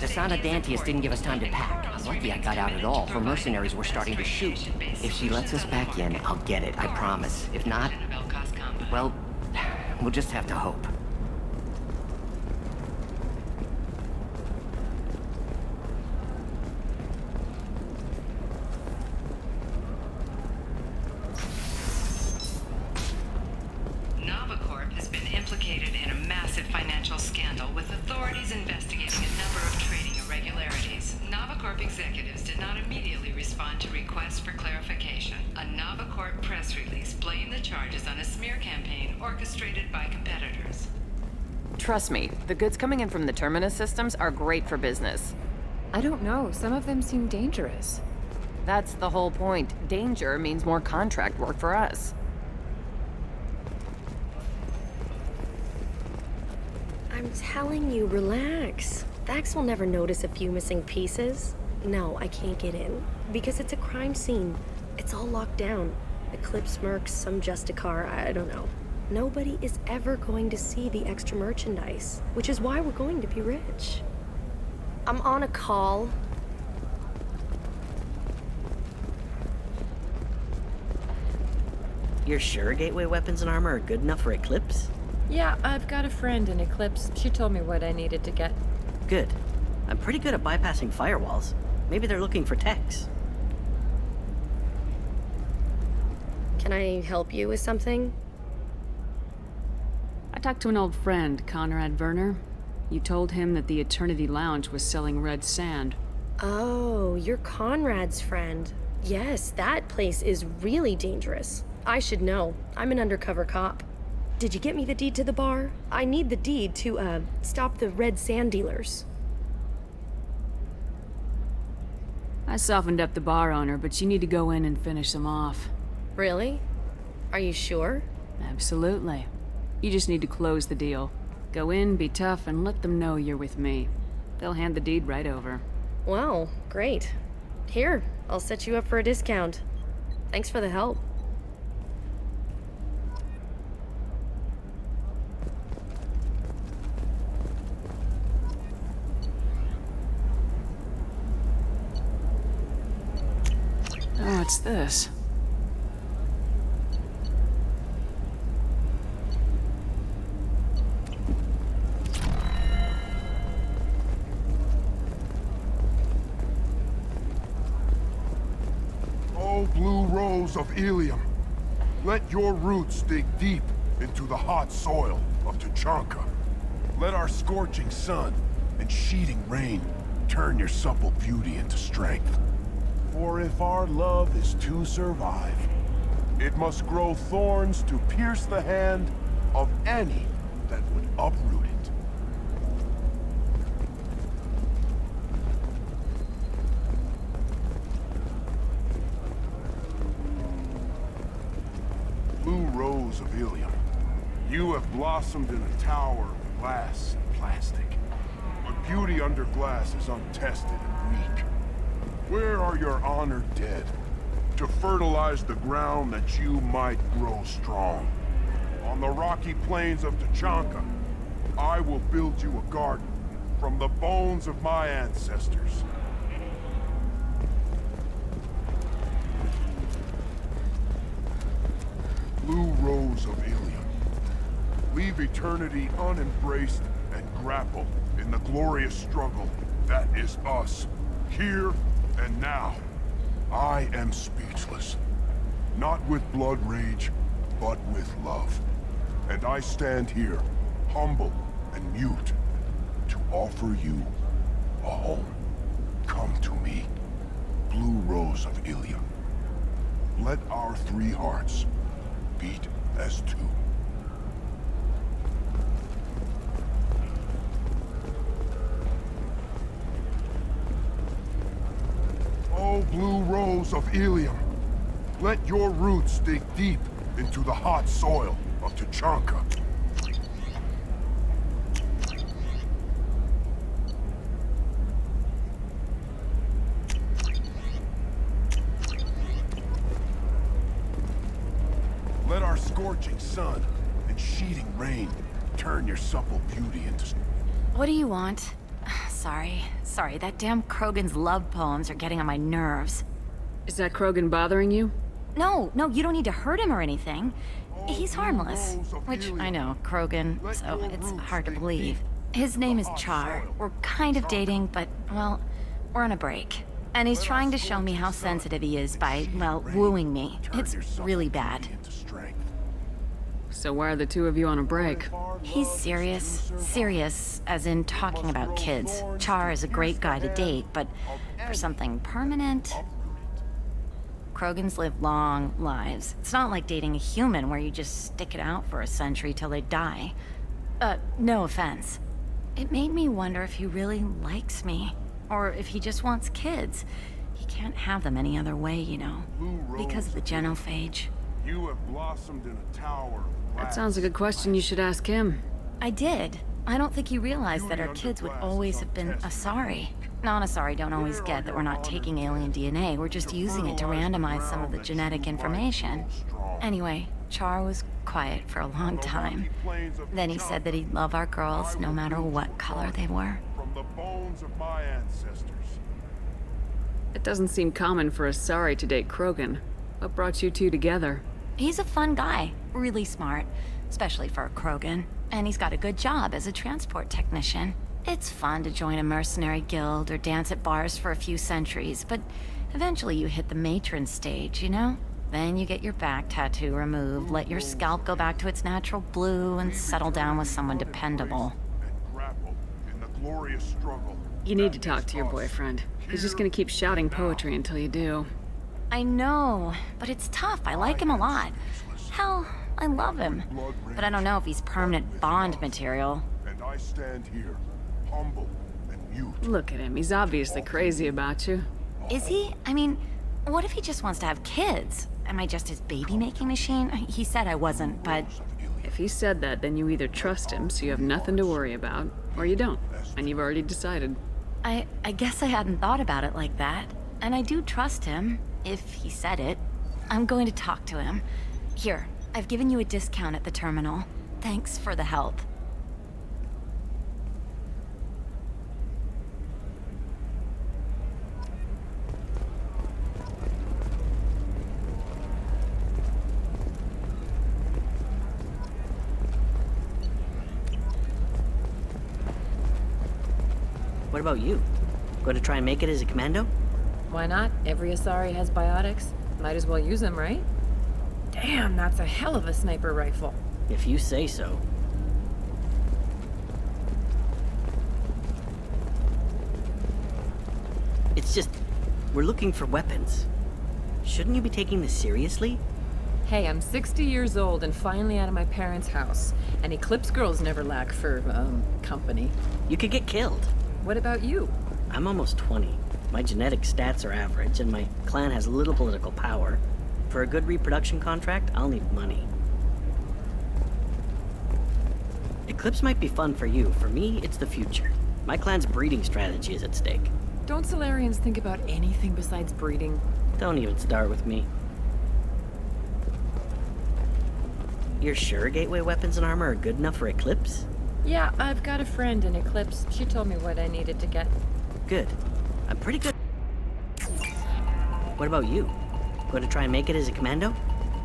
[SPEAKER 6] The Sana Dantius didn't give us time to pack. I'm lucky I got out at all, for mercenaries were starting to shoot. If she lets us back in, I'll get it, I promise. If not, well, we'll just have to hope.
[SPEAKER 16] NavaCorp has been implicated in a massive financial scandal with authorities investigating a number of trading irregularities. NavaCorp executives did not immediately respond to requests for clarification. A NavaCorp press release blamed the charges on a smear campaign orchestrated by competitors.
[SPEAKER 14] Trust me, the goods coming in from the Terminus systems are great for business.
[SPEAKER 20] I don't know. Some of them seem dangerous.
[SPEAKER 14] That's the whole point. Danger means more contract work for us.
[SPEAKER 11] I'm telling you, relax. Vax will never notice a few missing pieces. No, I can't get in. Because it's a crime scene. It's all locked down. Eclipse mercs, some Justicar, I don't know. Nobody is ever going to see the extra merchandise, which is why we're going to be rich. I'm on a call.
[SPEAKER 6] You're sure Gateway weapons and armor are good enough for Eclipse?
[SPEAKER 20] Yeah, I've got a friend in Eclipse. She told me what I needed to get.
[SPEAKER 6] Good.
[SPEAKER 8] I'm pretty good at bypassing firewalls. Maybe they're looking for techs.
[SPEAKER 11] Can I help you with something?
[SPEAKER 3] I talked to an old friend, Conrad Werner. You told him that the Eternity Lounge was selling red sand.
[SPEAKER 11] Oh, you're Conrad's friend. Yes, that place is really dangerous. I should know. I'm an undercover cop. Did you get me the deed to the bar? I need the deed to, stop the red sand dealers.
[SPEAKER 3] I softened up the bar owner, but you need to go in and finish them off.
[SPEAKER 11] Really? Are you sure?
[SPEAKER 3] Absolutely. You just need to close the deal. Go in, be tough, and let them know you're with me. They'll hand the deed right over.
[SPEAKER 11] Wow, great. Here, I'll set you up for a discount. Thanks for the help.
[SPEAKER 3] Oh, what's this?
[SPEAKER 10] O blue rose of Ilium, let your roots dig deep into the hot soil of Tuchanka. Let our scorching sun and sheeting rain turn your supple beauty into strength. For if our love is to survive, it must grow thorns to pierce the hand of any that would uproot it. Blue rose of Ilium, you have blossomed in a tower of glass and plastic. But beauty under glass is untested and weak. Where are your honored dead, to fertilize the ground that you might grow strong? On the rocky plains of Tuchanka, I will build you a garden from the bones of my ancestors. Blue rose of Ilium, leave eternity unembraced and grapple in the glorious struggle that is us, here and now. I am speechless. Not with blood rage, but with love. And I stand here, humble and mute, to offer you a home. Come to me, Blue Rose of Ilium. Let our three hearts beat as two. O blue rose of Ilium, let your roots dig deep into the hot soil of Tuchanka. Let our scorching sun and sheeting rain turn your supple beauty into...
[SPEAKER 12] What do you want? Sorry, that damn Krogan's love poems are getting on my nerves.
[SPEAKER 3] Is that Krogan bothering you?
[SPEAKER 12] No, you don't need to hurt him or anything. He's harmless. Which, I know, Krogan, so it's hard to believe. His name is Char. We're kind of dating, but, well, we're on a break. And he's trying to show me how sensitive he is by, well, wooing me. It's really bad.
[SPEAKER 3] So why are the two of you on a break?
[SPEAKER 12] He's serious. Serious, as in talking about kids. Char is a great guy to date, but for something permanent... Krogans live long lives. It's not like dating a human where you just stick it out for a century till they die. No offense. It made me wonder if he really likes me. Or if he just wants kids. He can't have them any other way, you know. Because of the genophage.
[SPEAKER 10] You have blossomed in a tower of glass.
[SPEAKER 3] That sounds like a question you should ask him.
[SPEAKER 12] I did. I don't think he realized that our kids would always have been Asari. Non-Asari don't always get that we're not taking alien DNA, we're just using it to randomize some of the genetic information. Anyway, Char was quiet for a long time. Then he said that he'd love our girls no matter what color they were.
[SPEAKER 10] From the bones of my ancestors.
[SPEAKER 3] It doesn't seem common for Asari to date Krogan. What brought you two together?
[SPEAKER 12] He's a fun guy, really smart, especially for a Krogan. And he's got a good job as a transport technician. It's fun to join a mercenary guild or dance at bars for a few centuries, but eventually you hit the matron stage, you know? Then you get your back tattoo removed, let your scalp go back to its natural blue, and settle down with someone dependable.
[SPEAKER 3] You need to talk to your boyfriend. He's just gonna keep shouting poetry until you do.
[SPEAKER 12] I know, but it's tough. I like him a lot. Hell, I love him. But I don't know if he's permanent Bond material.
[SPEAKER 10] And I stand here, humble and mute.
[SPEAKER 3] Look at him. He's obviously crazy about you.
[SPEAKER 12] Is he? I mean, what if he just wants to have kids? Am I just his baby-making machine? He said I wasn't, but...
[SPEAKER 3] If he said that, then you either trust him so you have nothing to worry about, or you don't, and you've already decided.
[SPEAKER 12] I guess I hadn't thought about it like that. And I do trust him, if he said it. I'm going to talk to him. Here, I've given you a discount at the terminal. Thanks for the help.
[SPEAKER 8] What about you? Going to try and make it as a commando?
[SPEAKER 14] Why not? Every Asari has biotics. Might as well use them, right? Damn, that's a hell of a sniper rifle.
[SPEAKER 8] If you say so. It's just, we're looking for weapons. Shouldn't you be taking this seriously?
[SPEAKER 14] Hey, I'm 60 years old and finally out of my parents' house. And Eclipse girls never lack for, company.
[SPEAKER 8] You could get killed.
[SPEAKER 14] What about you?
[SPEAKER 8] I'm almost 20. My genetic stats are average, and my clan has little political power. For a good reproduction contract, I'll need money. Eclipse might be fun for you. For me, it's the future. My clan's breeding strategy is at stake.
[SPEAKER 14] Don't Solarians think about anything besides breeding?
[SPEAKER 8] Don't even start with me. You're sure gateway weapons and armor are good enough for Eclipse?
[SPEAKER 14] Yeah, I've got a friend in Eclipse. She told me what I needed to get.
[SPEAKER 8] Good. I'm pretty good. What about you? Going to try and make it as a commando?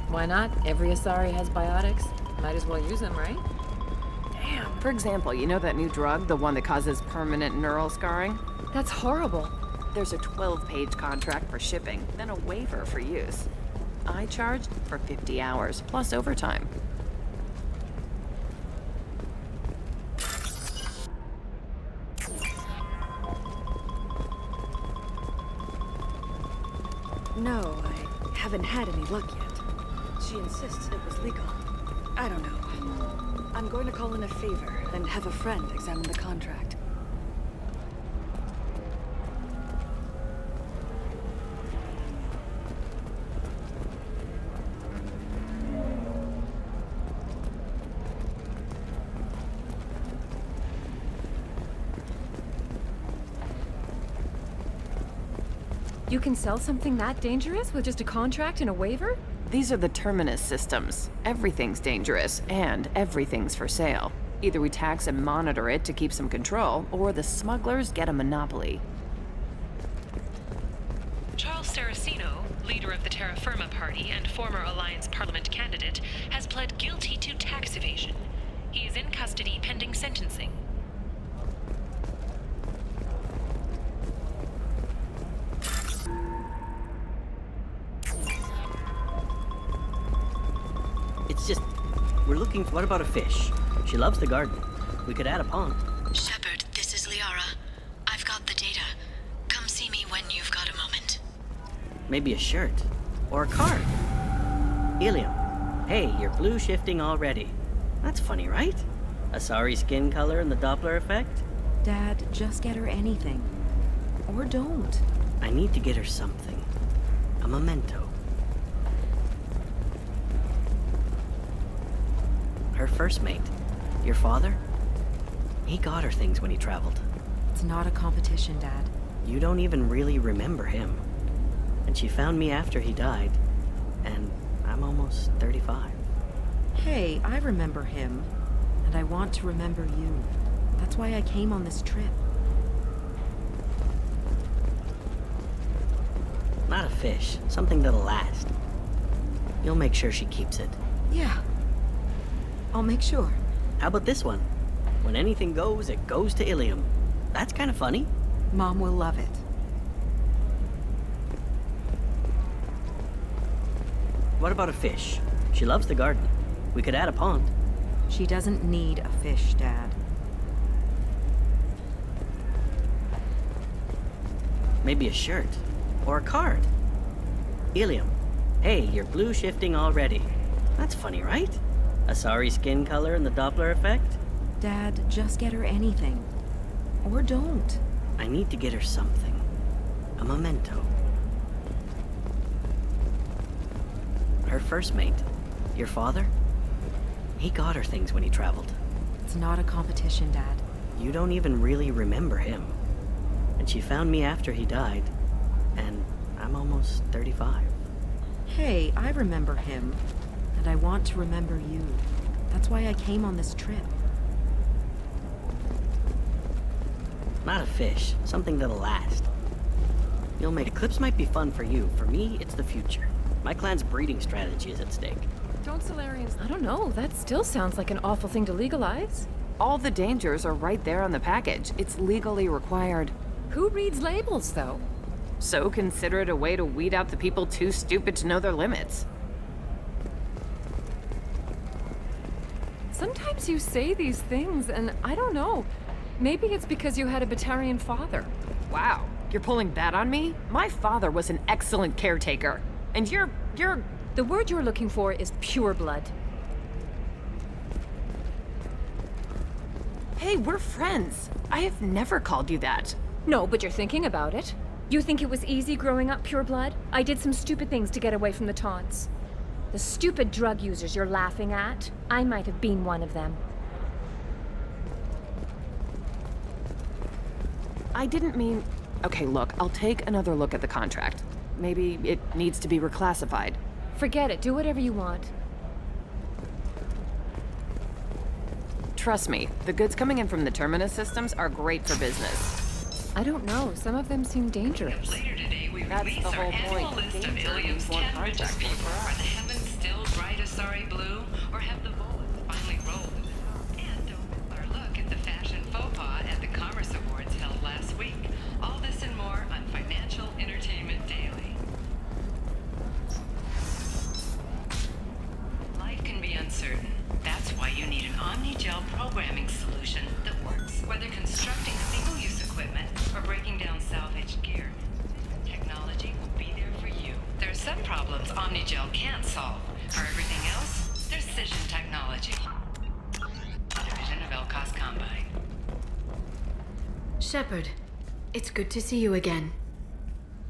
[SPEAKER 14] Why not? Every Asari has biotics. Might as well use them, right? Damn. For example, you know that new drug, the one that causes permanent neural scarring? That's horrible. There's a 12-page contract for shipping, then a waiver for use. I charged for 50 hours, plus overtime.
[SPEAKER 1] No, I haven't had any luck yet. She insists it was legal. I don't know. I'm going to call in a favor and have a friend examine the contract.
[SPEAKER 14] You can sell something that dangerous with just a contract and a waiver? These are the Terminus systems. Everything's dangerous, and everything's for sale. Either we tax and monitor it to keep some control, or the smugglers get a monopoly.
[SPEAKER 13] Charles Saraceno, leader of the Terra Firma Party and former Alliance Parliament candidate, has pled guilty to tax evasion. He is in custody pending sentencing.
[SPEAKER 8] It's just, we're looking for, what about a fish? She loves the garden. We could add a pond.
[SPEAKER 15] Shepard, this is Liara. I've got the data. Come see me when you've got a moment.
[SPEAKER 8] Maybe a shirt. Or a card. Ilium. Hey, you're blue shifting already. That's funny, right? Asari skin color and the Doppler effect?
[SPEAKER 1] Dad, just get her anything. Or don't.
[SPEAKER 8] I need to get her something. A memento. Her first mate. Your father? He got her things when he traveled.
[SPEAKER 1] It's not a competition, Dad.
[SPEAKER 8] You don't even really remember him. And she found me after he died. And I'm almost 35.
[SPEAKER 1] Hey, I remember him. And I want to remember you. That's why I came on this trip.
[SPEAKER 8] Not a fish. Something that'll last. You'll make sure she keeps it.
[SPEAKER 1] Yeah. I'll make sure.
[SPEAKER 8] How about this one? When anything goes, it goes to Ilium. That's kind of funny.
[SPEAKER 2] Mom will love it.
[SPEAKER 8] What about a fish? She loves the garden. We could add a pond.
[SPEAKER 2] She doesn't need a fish, Dad.
[SPEAKER 8] Maybe a shirt. Or a card. Ilium. Hey, you're blue shifting already. That's funny, right? A sorry skin color and the Doppler effect?
[SPEAKER 2] Dad, just get her anything. Or don't.
[SPEAKER 8] I need to get her something. A memento. Her first mate. Your father? He got her things when he traveled.
[SPEAKER 2] It's not a competition, Dad.
[SPEAKER 8] You don't even really remember him. And she found me after he died. And I'm almost 35.
[SPEAKER 2] Hey, I remember him. And I want to remember you. That's why I came on this trip.
[SPEAKER 8] Not a fish. Something that'll last. You'll make Eclipse might be fun for you. For me, it's the future. My clan's breeding strategy is at stake.
[SPEAKER 14] Don't Solarians... I don't know. That still sounds like an awful thing to legalize. All the dangers are right there on the package. It's legally required. Who reads labels, though? So consider it a way to weed out the people too stupid to know their limits. Sometimes you say these things, and I don't know. Maybe it's because you had a Batarian father. Wow, you're pulling that on me? My father was an excellent caretaker. And you're... The word you're looking for is pure blood. Hey, we're friends. I have never called you that.
[SPEAKER 4] No, but you're thinking about it. You think it was easy growing up pure blood? I did some stupid things to get away from the taunts. The stupid drug users you're laughing at, I might have been one of them.
[SPEAKER 14] I didn't mean... Okay, look, I'll take another look at the contract. Maybe it needs to be reclassified.
[SPEAKER 4] Forget it. Do whatever you want.
[SPEAKER 14] Trust me, the goods coming in from the Terminus systems are great for business. I don't know. Some of them seem dangerous.
[SPEAKER 16] Later today, we
[SPEAKER 14] That's
[SPEAKER 16] release
[SPEAKER 14] the
[SPEAKER 16] our
[SPEAKER 14] whole
[SPEAKER 16] annual
[SPEAKER 14] point.
[SPEAKER 16] list of
[SPEAKER 14] Danger
[SPEAKER 16] Ilium's
[SPEAKER 14] means
[SPEAKER 16] 10
[SPEAKER 14] more
[SPEAKER 16] richest
[SPEAKER 14] contact
[SPEAKER 16] people.
[SPEAKER 14] for
[SPEAKER 16] Are the heavens still bright Asari blue, or have the bullets finally rolled? And don't miss our look at the fashion faux pas at the Commerce Awards held last week. All this and more on Financial Entertainment Daily. Life can be uncertain. That's why you need an Omni-Gel programming solution that works. Whether constructing single-use equipment or breaking down salvaged gear, technology will be there for you. There are some problems Omni-Gel can't solve. For everything else, there's Cision Technology. A division of Elcos Combine.
[SPEAKER 21] Shepard, it's good to see you again.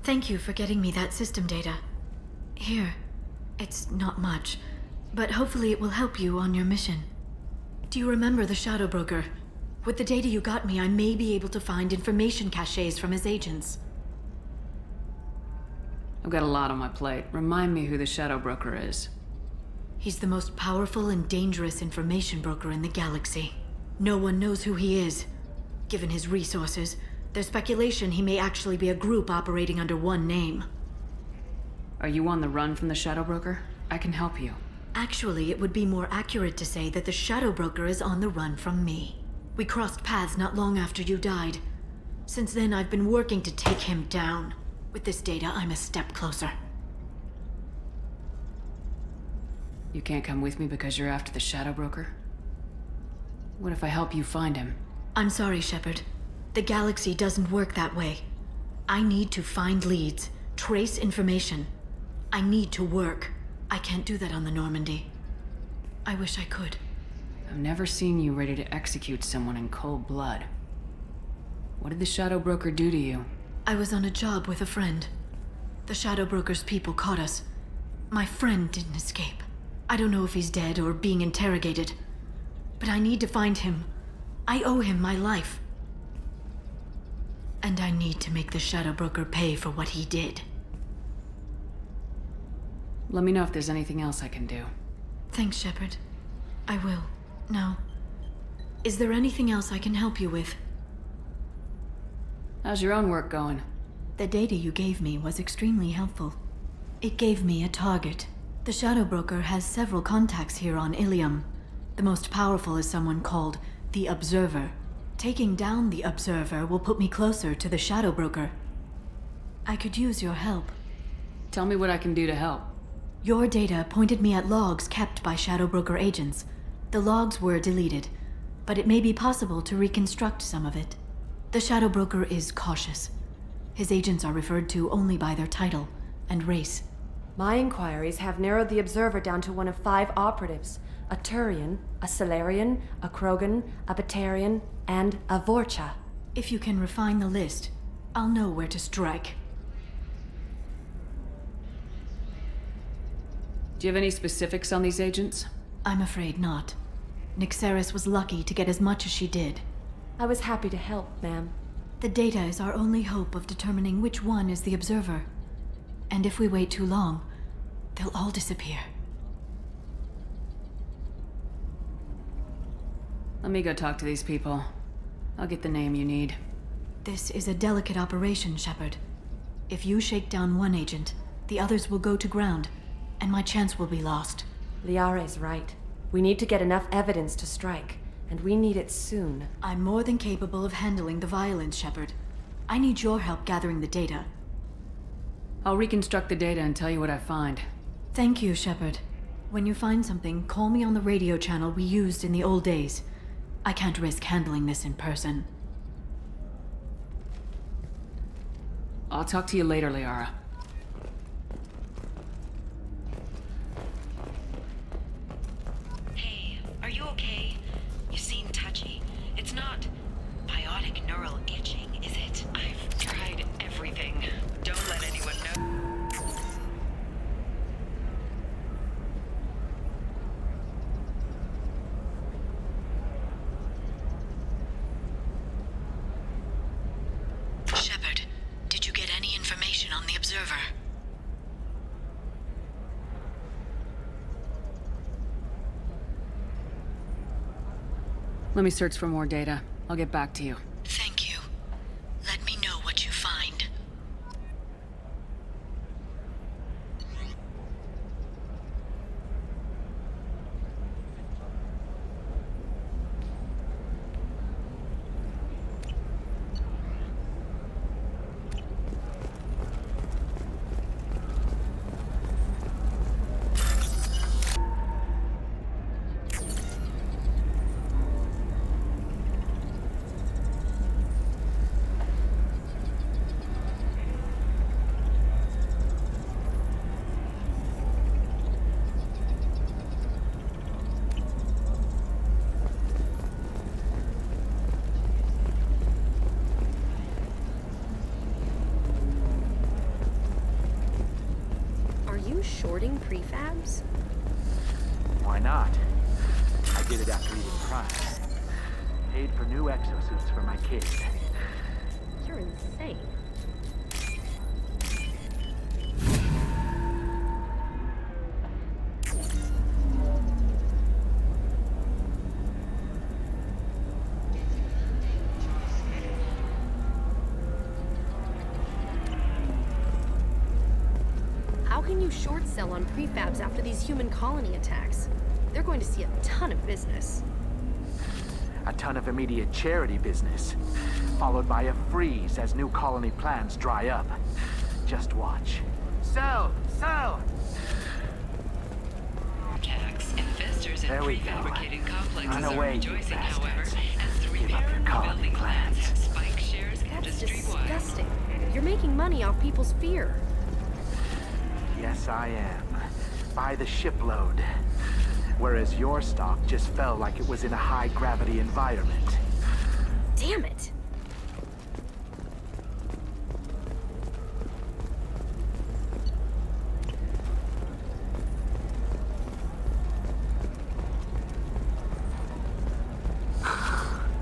[SPEAKER 21] Thank you for getting me that system data. Here, it's not much, but hopefully it will help you on your mission. Do you remember the Shadow Broker? With the data you got me, I may be able to find information caches from his agents.
[SPEAKER 3] I've got a lot on my plate. Remind me who the Shadow Broker is.
[SPEAKER 21] He's the most powerful and dangerous information broker in the galaxy. No one knows who he is. Given his resources, there's speculation he may actually be a group operating under one name.
[SPEAKER 3] Are you on the run from the Shadow Broker? I can help you.
[SPEAKER 21] Actually, it would be more accurate to say that the Shadow Broker is on the run from me. We crossed paths not long after you died. Since then, I've been working to take him down. With this data, I'm a step closer.
[SPEAKER 3] You can't come with me because you're after the Shadow Broker? What if I help you find him?
[SPEAKER 21] I'm sorry, Shepard. The galaxy doesn't work that way. I need to find leads, trace information. I need to work. I can't do that on the Normandy. I wish I could.
[SPEAKER 3] I've never seen you ready to execute someone in cold blood. What did the Shadow Broker do to you?
[SPEAKER 21] I was on a job with a friend. The Shadow Broker's people caught us. My friend didn't escape. I don't know if he's dead or being interrogated. But I need to find him. I owe him my life. And I need to make the Shadow Broker pay for what he did.
[SPEAKER 3] Let me know if there's anything else I can do.
[SPEAKER 21] Thanks, Shepard. I will. Now, is there anything else I can help you with?
[SPEAKER 3] How's your own work going?
[SPEAKER 21] The data you gave me was extremely helpful. It gave me a target. The Shadow Broker has several contacts here on Ilium. The most powerful is someone called The Observer. Taking down the Observer will put me closer to the Shadow Broker. I could use your help.
[SPEAKER 3] Tell me what I can do to help.
[SPEAKER 21] Your data pointed me at logs kept by Shadow Broker agents. The logs were deleted, but it may be possible to reconstruct some of it. The Shadow Broker is cautious. His agents are referred to only by their title and race.
[SPEAKER 20] My inquiries have narrowed the Observer down to one of 5 operatives. A Turian, a Solarian, a Krogan, a Batarian, and a Vorcha.
[SPEAKER 21] If you can refine the list, I'll know where to strike.
[SPEAKER 3] Do you have any specifics on these agents?
[SPEAKER 21] I'm afraid not. Nyxeris was lucky to get as much as she did.
[SPEAKER 20] I was happy to help, ma'am.
[SPEAKER 21] The data is our only hope of determining which one is the Observer. And if we wait too long, they'll all disappear.
[SPEAKER 3] Let me go talk to these people. I'll get the name you need.
[SPEAKER 21] This is a delicate operation, Shepard. If you shake down one agent, the others will go to ground, and my chance will be lost.
[SPEAKER 20] Liara is right. We need to get enough evidence to strike, and we need it soon.
[SPEAKER 21] I'm more than capable of handling the violence, Shepard. I need your help gathering the data.
[SPEAKER 3] I'll reconstruct the data and tell you what I find.
[SPEAKER 21] Thank you, Shepard. When you find something, call me on the radio channel we used in the old days. I can't risk handling this in person.
[SPEAKER 3] I'll talk to you later, Liara.
[SPEAKER 15] Hey, are you okay? You seem touchy. It's not biotic neural itching, is it?
[SPEAKER 13] I've tried everything. Don't let anyone know.
[SPEAKER 15] Shepard, did you get any information on the Observer?
[SPEAKER 3] Let me search for more data. I'll get back to you.
[SPEAKER 15] Thank you. Let me know what you find.
[SPEAKER 11] Shorting prefabs?
[SPEAKER 7] Why not? I did it after eating Prime. Paid for new exosuits for my kid.
[SPEAKER 11] You're insane. How can you short sell on prefabs after these human colony attacks? They're going to see a ton of business.
[SPEAKER 7] A ton of immediate charity business, followed by a freeze as new colony plans dry up. Just watch. Sell! Sell!
[SPEAKER 13] Tax investors in
[SPEAKER 7] There we
[SPEAKER 13] prefabricated
[SPEAKER 7] go.
[SPEAKER 13] complexes
[SPEAKER 7] Run
[SPEAKER 13] are
[SPEAKER 7] away, you
[SPEAKER 13] rejoicing, however,
[SPEAKER 7] bastards.
[SPEAKER 13] as the
[SPEAKER 7] Give up
[SPEAKER 13] repair
[SPEAKER 7] your
[SPEAKER 13] and
[SPEAKER 7] colony
[SPEAKER 13] rebuilding plans have spiked shares
[SPEAKER 11] That's
[SPEAKER 13] industry-wide.
[SPEAKER 11] disgusting. You're making money off people's fear.
[SPEAKER 7] Yes, I am. By the shipload. Whereas your stock just fell like it was in a high-gravity environment.
[SPEAKER 11] Damn it!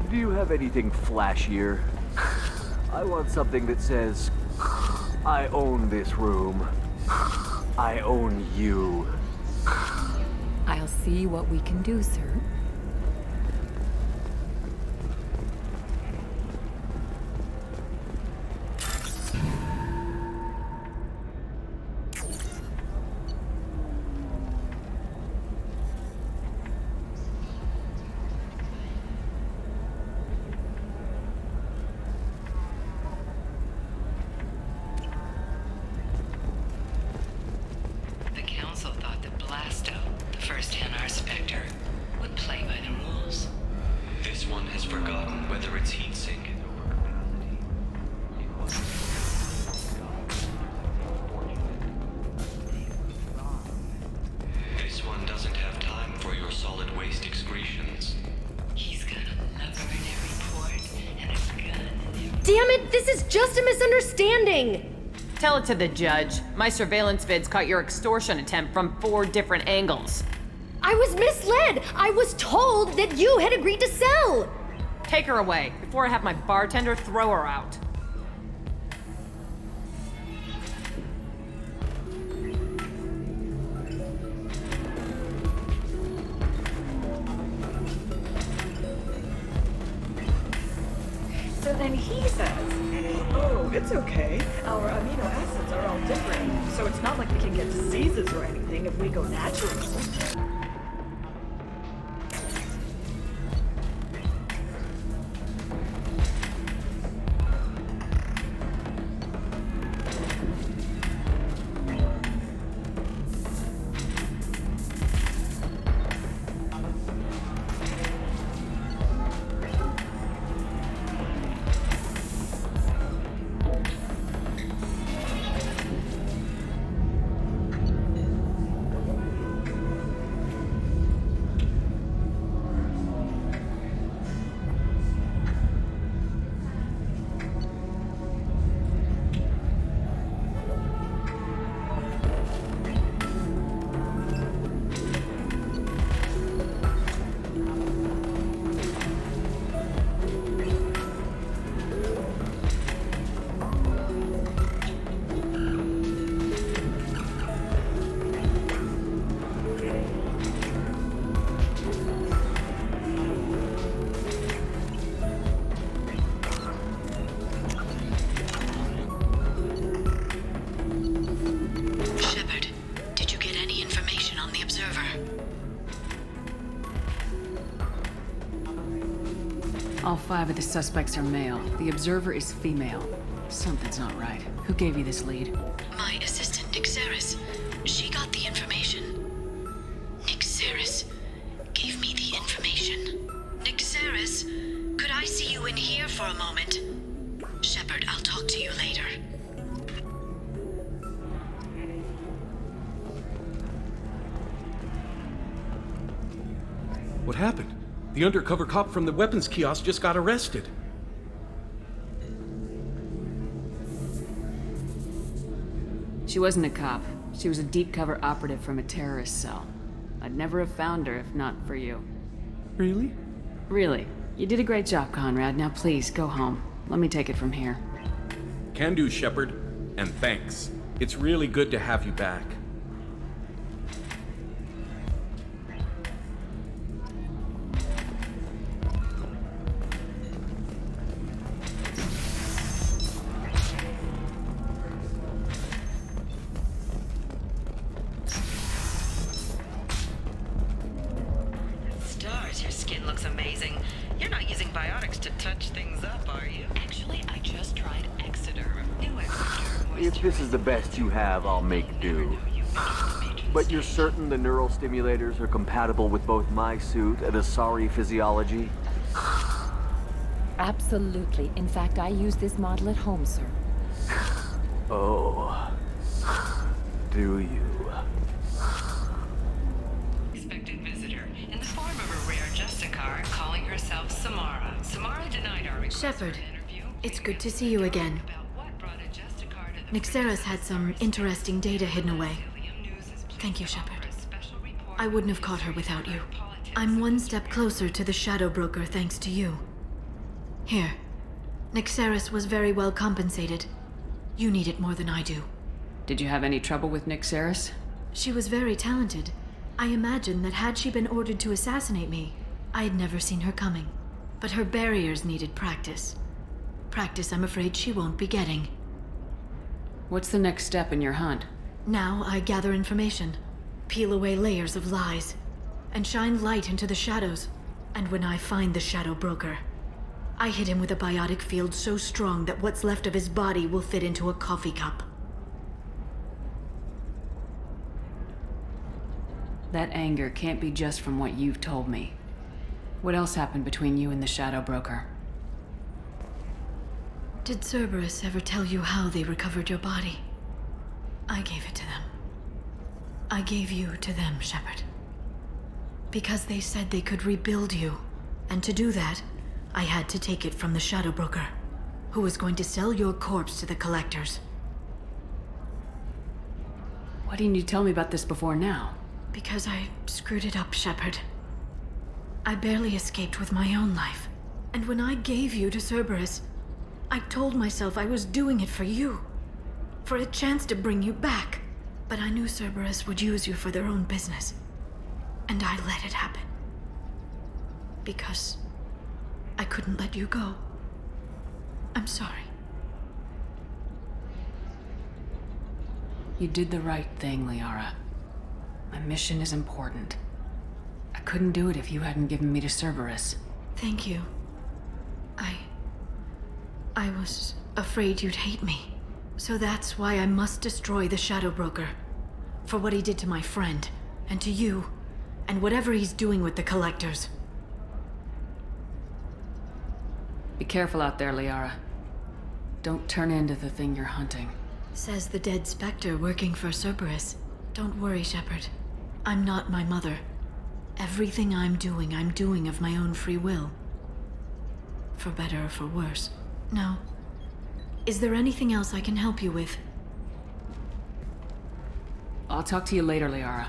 [SPEAKER 5] Do you have anything flashier? I want something that says, I own this room. I own you.
[SPEAKER 2] I'll see what we can do, sir.
[SPEAKER 11] This is just a misunderstanding!
[SPEAKER 14] Tell it to the judge. My surveillance vids caught your extortion attempt from 4 different angles.
[SPEAKER 11] I was misled! I was told that you had agreed to sell!
[SPEAKER 14] Take her away, before I have my bartender throw her out.
[SPEAKER 1] So then he says, oh, it's okay. Our amino acids are all different, so it's not like we can get diseases or anything if we go natural.
[SPEAKER 3] All 5 of the suspects are male. The observer is female. Something's not right. Who gave you this lead?
[SPEAKER 21] My assistant, Nixeris. She got the information. Nixeris gave me the information. Nixeris, could I see you in here for a moment? Shepard, I'll talk to you later.
[SPEAKER 23] What happened? The undercover cop from the weapons kiosk just got arrested.
[SPEAKER 3] She wasn't a cop. She was a deep cover operative from a terrorist cell. I'd never have found her if not for you.
[SPEAKER 23] Really?
[SPEAKER 3] Really. You did a great job, Conrad. Now please, go home. Let me take it from here.
[SPEAKER 23] Can do, Shepard. And thanks. It's really good to have you back.
[SPEAKER 15] Stars, your skin looks amazing. You're not using biotics to touch things up, are you? Actually, I just tried Exoderm. New Exoderm.
[SPEAKER 5] If this is the best you have, I'll make do. But you're certain the neural stimulators are compatible with both my suit and Asari physiology?
[SPEAKER 4] Absolutely. In fact, I use this model at home, sir.
[SPEAKER 5] Oh. Do you?
[SPEAKER 16] Expected visitor in the form of a rare Justicar calling herself Samara. Samara denied our request.
[SPEAKER 21] Shepard, it's good to see you again. Nixeris had some interesting data hidden away. Thank you, Shepard. I wouldn't have caught her without you. I'm one step closer to the Shadow Broker thanks to you. Here. Nixeris was very well compensated. You need it more than I do.
[SPEAKER 3] Did you have any trouble with Nixeris?
[SPEAKER 21] She was very talented. I imagine that had she been ordered to assassinate me, I had never seen her coming. But her barriers needed practice. Practice I'm afraid she won't be getting.
[SPEAKER 3] What's the next step in your hunt?
[SPEAKER 21] Now I gather information, peel away layers of lies, and shine light into the shadows. And when I find the Shadow Broker, I hit him with a biotic field so strong that what's left of his body will fit into a coffee cup.
[SPEAKER 3] That anger can't be just from what you've told me. What else happened between you and the Shadow Broker?
[SPEAKER 21] Did Cerberus ever tell you how they recovered your body? I gave it to them. I gave you to them, Shepard. Because they said they could rebuild you. And to do that, I had to take it from the Shadow Broker, who was going to sell your corpse to the collectors.
[SPEAKER 3] Why didn't you tell me about this before now?
[SPEAKER 21] Because I screwed it up, Shepard. I barely escaped with my own life. And when I gave you to Cerberus, I told myself I was doing it for you. For a chance to bring you back. But I knew Cerberus would use you for their own business. And I let it happen. Because I couldn't let you go. I'm sorry.
[SPEAKER 3] You did the right thing, Liara. My mission is important. I couldn't do it if you hadn't given me to Cerberus.
[SPEAKER 21] Thank you. I was afraid you'd hate me. So that's why I must destroy the Shadow Broker. For what he did to my friend, and to you, and whatever he's doing with the Collectors.
[SPEAKER 3] Be careful out there, Liara. Don't turn into the thing you're hunting.
[SPEAKER 21] Says the dead Spectre working for Cerberus. Don't worry, Shepard. I'm not my mother. Everything I'm doing of my own free will. For better or for worse. Now, is there anything else I can help you with?
[SPEAKER 3] I'll talk to you later, Liara.